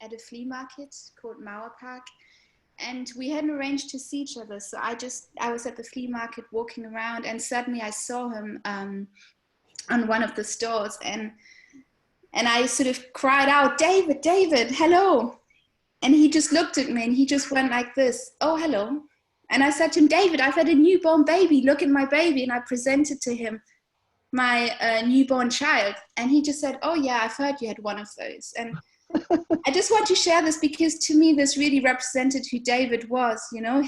at a flea market called Mauerpark. And we hadn't arranged to see each other. So I was at the flea market walking around, and suddenly I saw him on one of the stores, and I sort of cried out, David, David, hello. And he just looked at me and he just went like this, oh, hello. And I said to him, David, I've had a newborn baby, look at my baby. And I presented to him my newborn child. And he just said, oh yeah, I've heard you had one of those. And I just want to share this because to me, this really represented who David was, you know,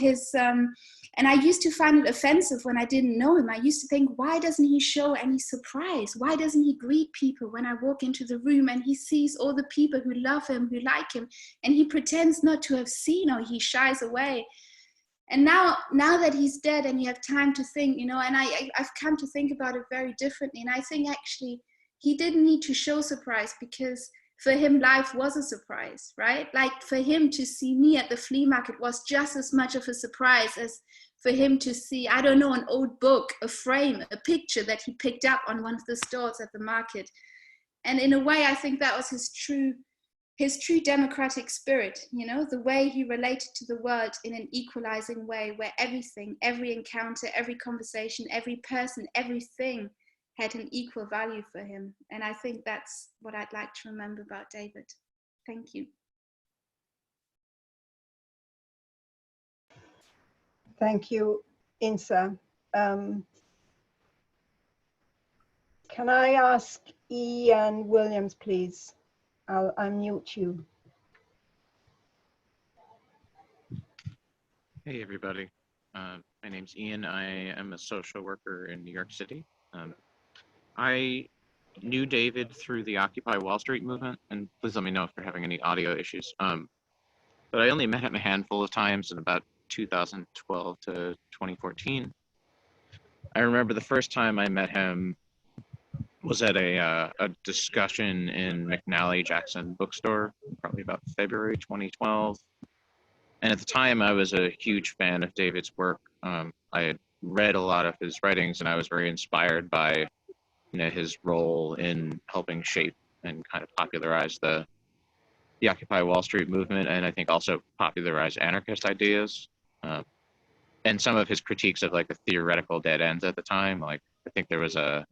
and I used to find it offensive when I didn't know him. I used to think, why doesn't he show any surprise? Why doesn't he greet people when I walk into the room and he sees all the people who love him, who like him, and he pretends not to have seen, or he shies away. And now that he's dead and you have time to think, you know, and I've come to think about it very differently. And I think actually he didn't need to show surprise, because for him, life was a surprise, right? Like for him to see me at the flea market was just as much of a surprise as for him to see, I don't know, an old book, a frame, a picture that he picked up on one of the stores at the market. And in a way, I think that was his true democratic spirit, you know, the way he related to the world in an equalizing way, where everything, every encounter, every conversation, every person, everything had an equal value for him. And I think that's what I'd like to remember about David. Thank you. Thank you, Insa. Can I ask Ian Williams, please? I'll unmute you. Hey, everybody. My name's Ian. I am a social worker in New York City. I knew David through the Occupy Wall Street movement, and please let me know if you're having any audio issues. But I only met him a handful of times in about 2012 to 2014. I remember the first time I met him was at a discussion in McNally Jackson bookstore, probably about February 2012. And at the time, I was a huge fan of David's work. I had read a lot of his writings, and I was very inspired by, you know, his role in helping shape and kind of popularize the Occupy Wall Street movement, and I think also popularize anarchist ideas. And some of his critiques of like the theoretical dead ends at the time, like I think there was a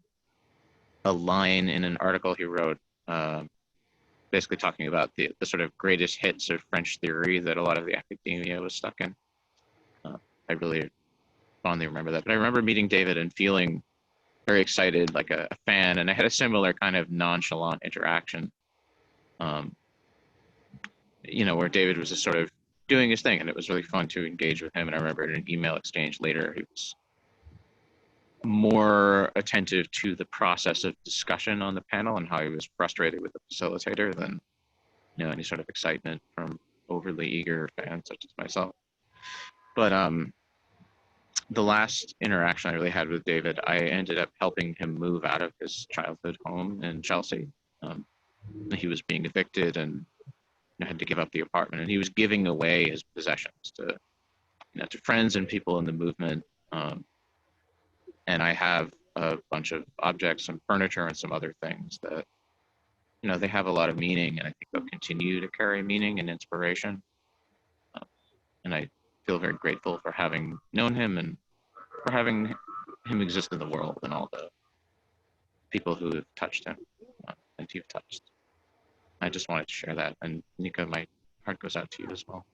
line in an article he wrote basically talking about the sort of greatest hits of French theory that a lot of the academia was stuck in. I really fondly remember that. But I remember meeting David and feeling very excited, like a fan, and I had a similar kind of nonchalant interaction, you know, where David was just sort of doing his thing, and it was really fun to engage with him. And I remember in an email exchange later, he was more attentive to the process of discussion on the panel and how he was frustrated with the facilitator than any sort of excitement from overly eager fans such as myself. But the last interaction I really had with David, I ended up helping him move out of his childhood home in Chelsea. He was being evicted and had to give up the apartment, and he was giving away his possessions to to friends and people in the movement. And I have a bunch of objects and furniture and some other things that they have a lot of meaning, and I think they'll continue to carry meaning and inspiration. And I feel very grateful for having known him and for having him exist in the world and all the people who have touched him and you've touched. I just wanted to share that. And Nika, my heart goes out to you as well.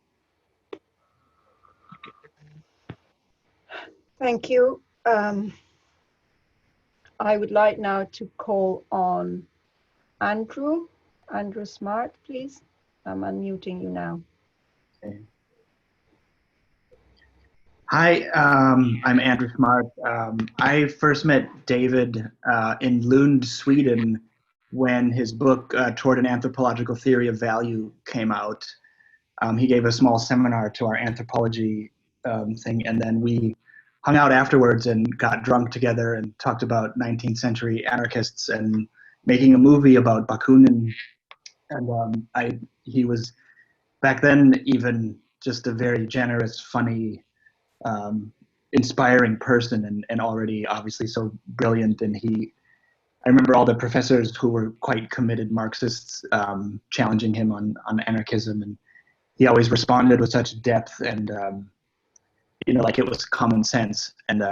Thank you. I would like now to call on Andrew Smart, please. I'm unmuting you now. Okay. Hi, I'm Andrew Smart. I first met David in Lund, Sweden, when his book, Toward an Anthropological Theory of Value, came out. He gave a small seminar to our anthropology thing, and then we hung out afterwards and got drunk together and talked about 19th century anarchists and making a movie about Bakunin. And he was, back then, even just a very generous, funny, inspiring person, and already obviously so brilliant. And I remember all the professors who were quite committed Marxists challenging him on anarchism, and he always responded with such depth and like it was common sense. And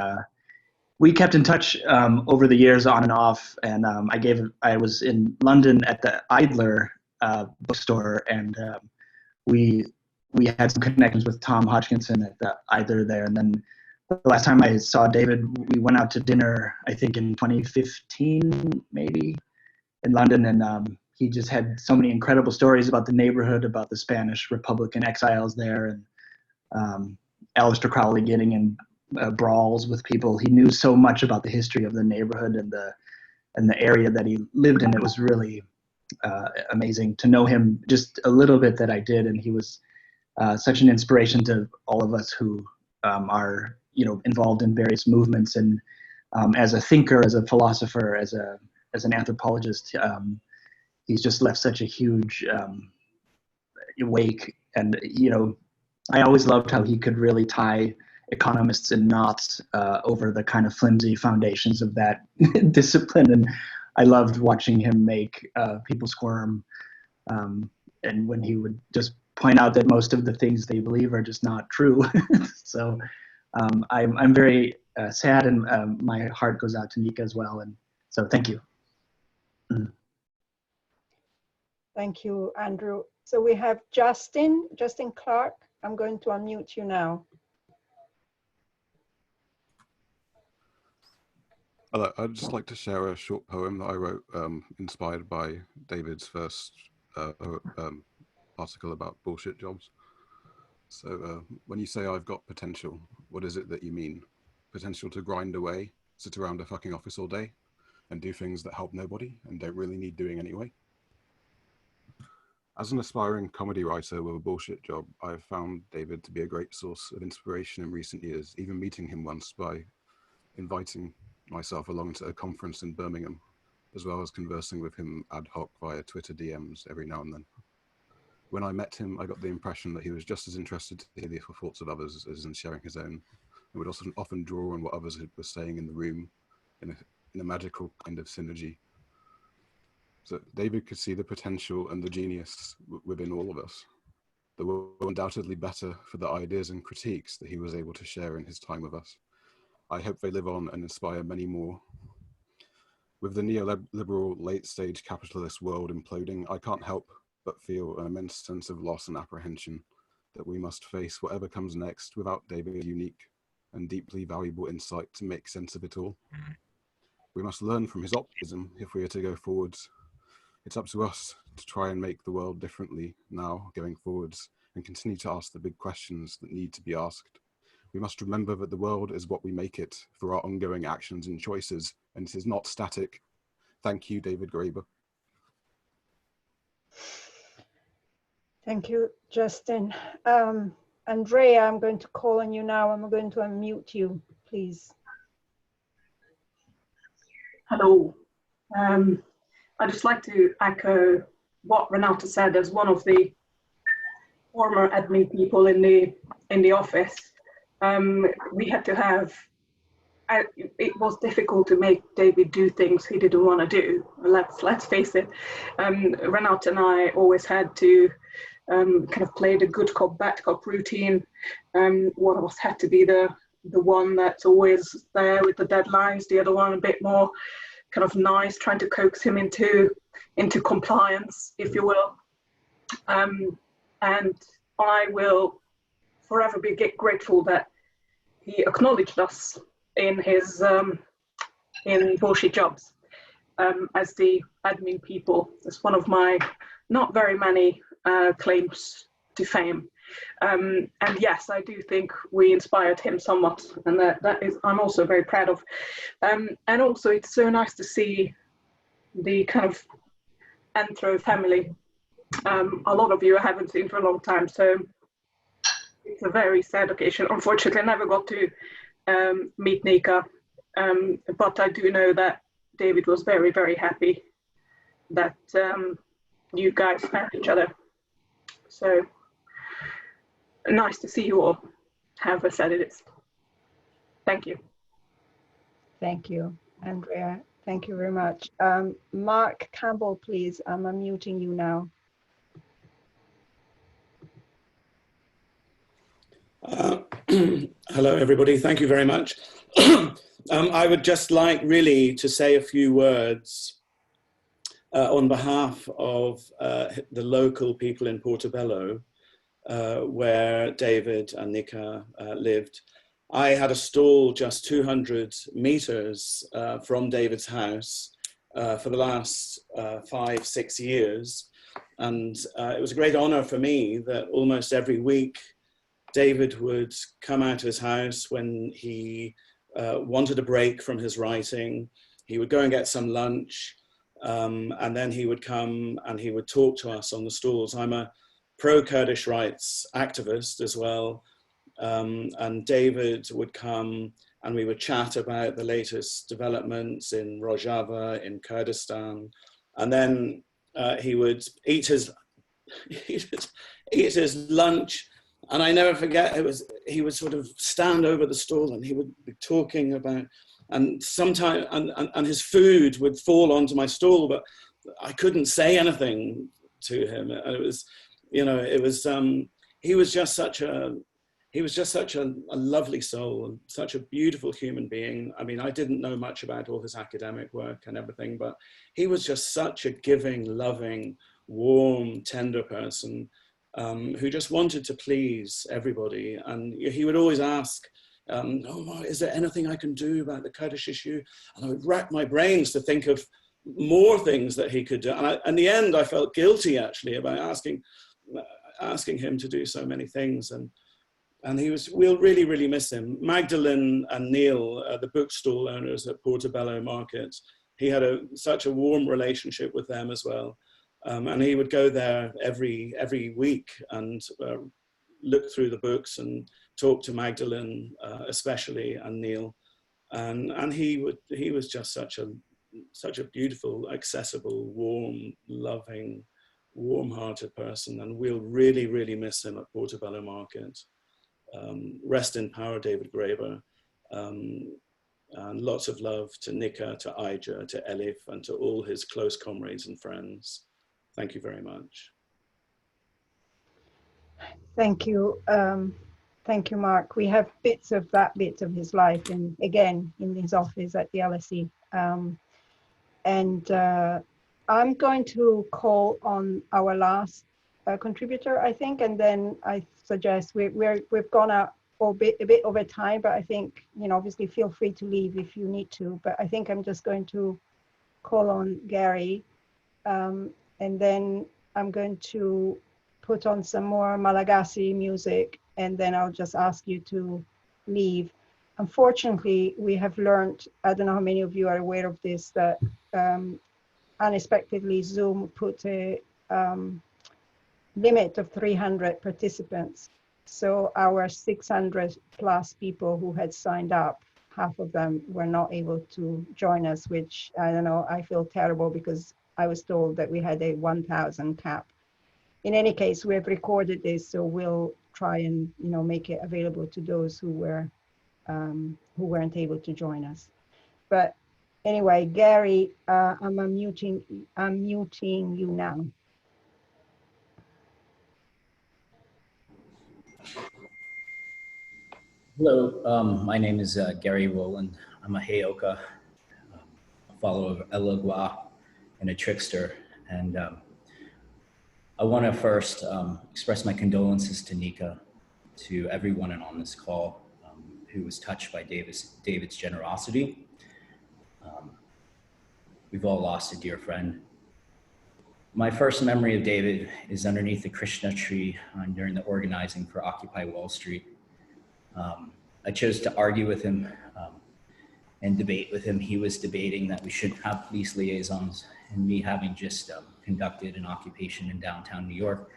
we kept in touch over the years, on and off. And I was in London at the Idler bookstore, and we had some connections with Tom Hodgkinson at the Idler there. And then the last time I saw David, we went out to dinner, I think in 2015, maybe, in London. And he just had so many incredible stories about the neighborhood, about the Spanish Republican exiles there, and Aleister Crowley getting in brawls with people. He knew so much about the history of the neighborhood and the area that he lived in. It was really amazing to know him just a little bit that I did, and he was such an inspiration to all of us who are involved in various movements. And as a thinker, as a philosopher, as an anthropologist, he's just left such a huge wake. And I always loved how he could really tie economists in knots over the kind of flimsy foundations of that discipline. And I loved watching him make people squirm. And when he would just point out that most of the things they believe are just not true. So I'm very sad, and my heart goes out to Nika as well. And so thank you. Thank you, Andrew. So we have Justin Clark. I'm going to unmute you now. Hello, I'd just like to share a short poem that I wrote inspired by David's first article about bullshit jobs. So when you say I've got potential, what is it that you mean? Potential to grind away, sit around a fucking office all day and do things that help nobody and don't really need doing anyway? As an aspiring comedy writer with a bullshit job, I've found David to be a great source of inspiration in recent years, even meeting him once by inviting myself along to a conference in Birmingham, as well as conversing with him ad hoc via Twitter DMs every now and then. When I met him, I got the impression that he was just as interested to hear the thoughts of others as in sharing his own, and would also often draw on what others were saying in the room in a magical kind of synergy. So David could see the potential and the genius within all of us. They were undoubtedly better for the ideas and critiques that he was able to share in his time with us. I hope they live on and inspire many more. With the neoliberal late-stage capitalist world imploding, I can't help but feel an immense sense of loss and apprehension that we must face whatever comes next without David's unique and deeply valuable insight to make sense of it all. We must learn from his optimism if we are to go forwards. It's up to us to try and make the world differently now, going forwards, and continue to ask the big questions that need to be asked. We must remember that the world is what we make it through our ongoing actions and choices, and it is not static. Thank you, David Graeber. Thank you, Justin. Andrea, I'm going to call on you now. I'm going to unmute you, please. Hello. I'd just like to echo what Renata said as one of the former admin people in the office. We had to have, it was difficult to make David do things he didn't want to do. Let's face it. Renata and I always had to kind of play the good cop, bad cop routine. One of us had to be the one that's always there with the deadlines, the other one a bit more kind of nice, trying to coax him into compliance, if you will. And I will forever be grateful that he acknowledged us in his in bullshit jobs as the admin people. It's one of my not very many claims to fame. And yes, I do think we inspired him somewhat, and that is I'm also very proud of. And also, it's so nice to see the kind of Anthro family. A lot of you I haven't seen for a long time, so it's a very sad occasion. Unfortunately, I never got to meet Nika, but I do know that David was very, very happy that you guys found each other. So nice to see you all. However sad it is. Thank you. Thank you, Andrea. Thank you very much. Mark Campbell, please. I'm unmuting you now. Hello, everybody. Thank you very much. I would just like really to say a few words on behalf of the local people in Portobello, where David and Nika lived. I had a stall just 200 meters from David's house for the last 5-6 years. And it was a great honor for me that almost every week David would come out of his house when he wanted a break from his writing. He would go and get some lunch, and then he would come and he would talk to us on the stalls. I'm a pro-Kurdish rights activist as well, and David would come and we would chat about the latest developments in Rojava, in Kurdistan, and then he would eat his lunch. And I never forget, he would sort of stand over the stall and he would be talking about, and sometimes, and his food would fall onto my stall, but I couldn't say anything to him. And it was, you know, it was, he was just such a lovely soul and such a beautiful human being. I mean, I didn't know much about all his academic work and everything, but he was just such a giving, loving, warm, tender person. Who just wanted to please everybody. And he would always ask, oh, is there anything I can do about the Kurdish issue? And I would rack my brains to think of more things that he could do. And in the end, I felt guilty actually about asking him to do so many things. And we'll really, really miss him. Magdalene and Neil, the bookstall owners at Portobello Market, he had such a warm relationship with them as well. And he would go there every week and look through the books and talk to Magdalene, especially, and Neil. And he was just such a beautiful, accessible, warm, loving, warm-hearted person. And we'll really, really miss him at Portobello Market. Rest in power, David Graeber. And lots of love to Nika, to Aija, to Elif, and to all his close comrades and friends. Thank you very much. Thank you. Thank you, Mark. We have bits of his life in his office at the LSE. I'm going to call on our last contributor, I think, and then I suggest we've gone out a bit over time, but I think, you know, obviously feel free to leave if you need to, but I think I'm just going to call on Gary. And then I'm going to put on some more Malagasy music, and then I'll just ask you to leave. Unfortunately, we have learned, I don't know how many of you are aware of this, that unexpectedly Zoom put a limit of 300 participants. So our 600 plus people who had signed up, half of them were not able to join us, which I don't know, I feel terrible because I was told that we had a 1,000 cap. In any case, we have recorded this, so we'll try and make it available to those who weren't able to join us. But anyway, Gary, I'm muting you now. Hello, my name is Gary Rowland. I'm a Heyoka, a follower of Elogwa, and a trickster. And I want to first express my condolences to Nika, to everyone on this call who was touched by David's generosity. We've all lost a dear friend. My first memory of David is underneath the Krishna tree during the organizing for Occupy Wall Street. I chose to argue with him and debate with him. He was debating that we shouldn't have police liaisons, and me, having just conducted an occupation in downtown New York,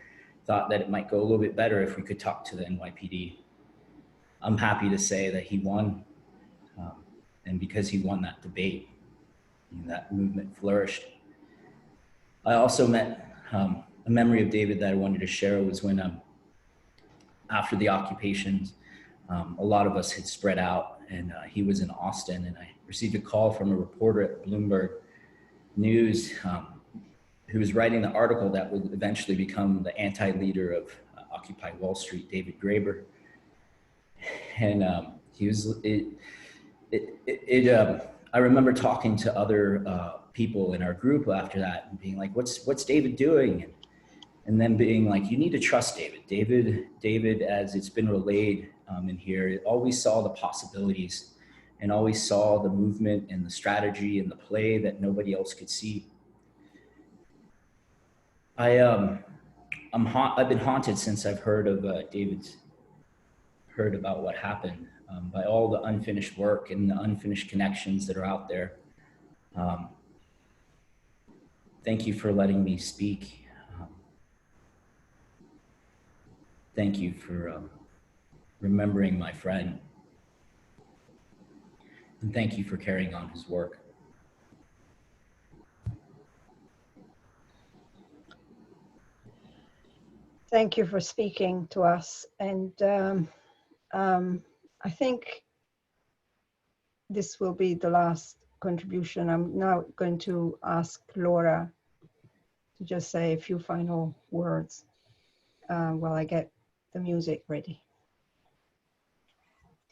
thought that it might go a little bit better if we could talk to the NYPD. I'm happy to say that he won, and because he won that debate, that movement flourished. I also met a memory of David that I wanted to share was when after the occupations, a lot of us had spread out, and he was in Austin, and I received a call from a reporter at Bloomberg News who was writing the article that would eventually become the anti-leader of Occupy Wall Street, David Graeber. And he was, I remember talking to other people in our group after that and being like, what's David doing? And then being like, you need to trust David. David, as it's been relayed in here, always saw the possibilities and always saw the movement and the strategy and the play that nobody else could see. I've been haunted since I've heard of heard about what happened by all the unfinished work and the unfinished connections that are out there. Thank you for letting me speak. Thank you for remembering my friend. And thank you for carrying on his work. Thank you for speaking to us. And I think this will be the last contribution. I'm now going to ask Laura to just say a few final words while I get the music ready.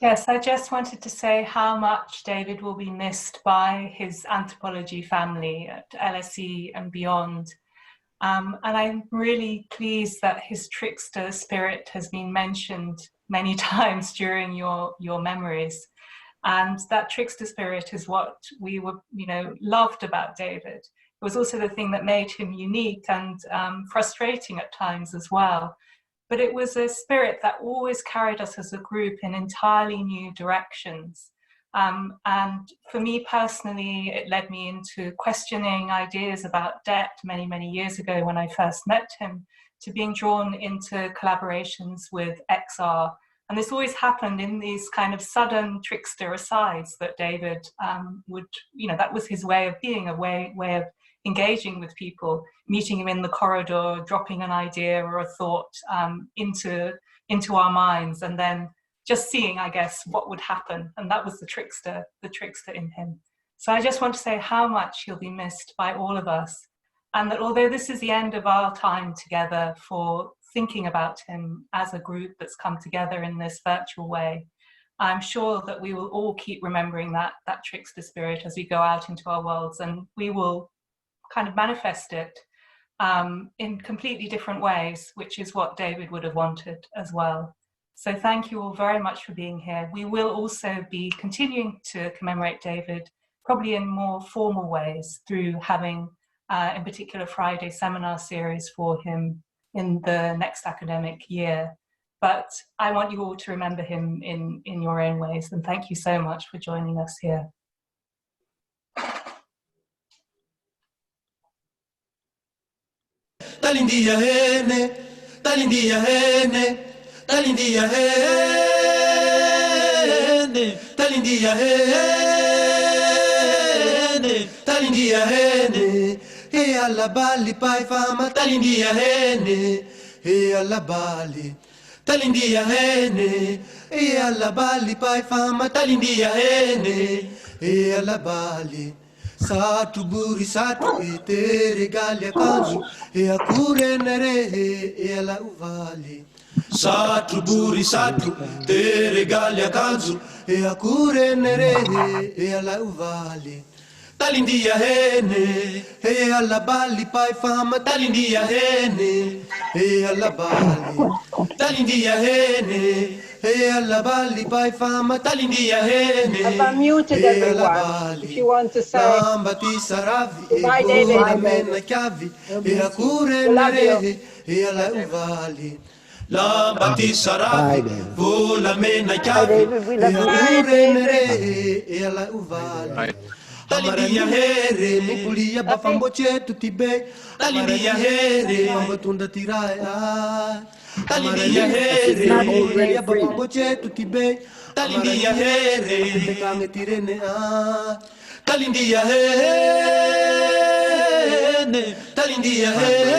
Yes, I just wanted to say how much David will be missed by his anthropology family at LSE and beyond. And I'm really pleased that his trickster spirit has been mentioned many times during your memories. And that trickster spirit is what we were, loved about David. It was also the thing that made him unique and frustrating at times as well. But it was a spirit that always carried us as a group in entirely new directions. And for me personally, it led me into questioning ideas about debt many, many years ago when I first met him, to being drawn into collaborations with XR. And this always happened in these kind of sudden trickster asides that David would, that was his way of being, a way of engaging with people, meeting him in the corridor, dropping an idea or a thought into our minds, and then just seeing, I guess, what would happen. And that was the trickster in him. So I just want to say how much he'll be missed by all of us. And that although this is the end of our time together for thinking about him as a group that's come together in this virtual way, I'm sure that we will all keep remembering that trickster spirit as we go out into our worlds, and we will kind of manifest it in completely different ways, which is what David would have wanted as well. So thank you all very much for being here. We will also be continuing to commemorate David, probably in more formal ways, through having, in particular, Friday seminar series for him in the next academic year. But I want you all to remember him in your own ways. And thank you so much for joining us here. Talindia hene, talindia hene, talindia hene, talindia hene, talindia hene. E alla balli pai fama talindia hene, e alla balli. Talindia hene, e alla balli pai fama talindia hene, e alla balli. Satu buri satu e te regali a kanzu e a cure nere e alla uvali. Satu buri satu te regali a kanzu e a cure nere e alla uvali. Talindia hene e alla balli pai fama talindia hene e alla balli. Talindia hene e alla balli pai fama talindia hene. I've unmuted everyone. If you want to say goodbye, David. E a cure nere e alla uvali. Lambati saravi, vola mena chiavi, e a cure nere e alla uvali. Talindia here, mi pulia bafamboche tutti be. Talindia here, mambatunda tiraya. Talindia here, mi pulia bafamboche tutti be. Talindia here, pekange tirene a. Talindia here, talindia here,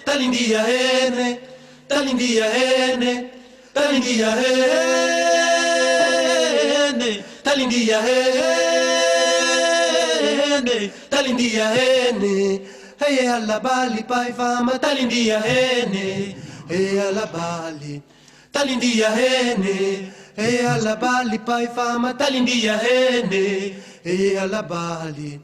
talindia here, talindia here, talindia here. Talindia hene, talindia hene, hey alla balli pai fama talindia hene, hey alla balli, talindia hene, hey alla balli pai fama talindia hene, hey alla balli.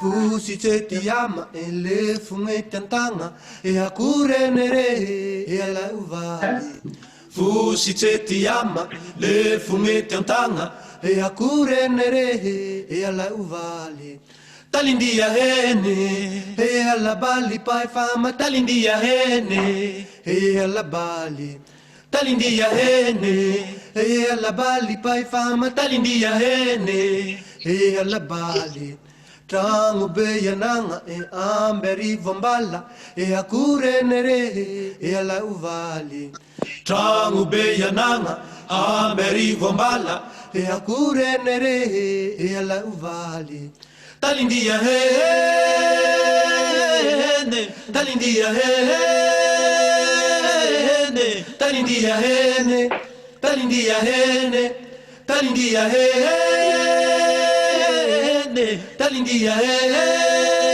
Pusi ce ti ama e le fumetti antanga e a cure nere e alla uvali. Fusi ce ti ama le fumetti antanga e a cure nere e alla uvali. Talindia hene e alla balli pai fama talindia hene e alla balli. Talindia hene e alla balli pai fama talindia hene e alla balli. Trangu beyananga e amberi vombala e a cure nere e alla uvali. Trangu beyananga amberi vombala e a cure nere e alla uvali. Talindia hene, talindia hene, talindia hene, talindia hene, talindia hene, talindia hene, talindia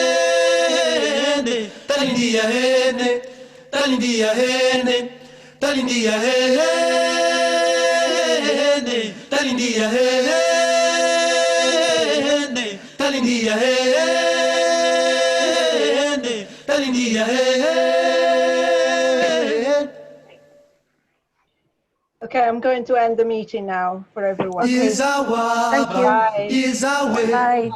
hene, talindia hene, talindia hene, talindia hene, talindia hene, talindia hene. Okay, I'm going to end the meeting now for everyone. Okay. Thank you. Bye.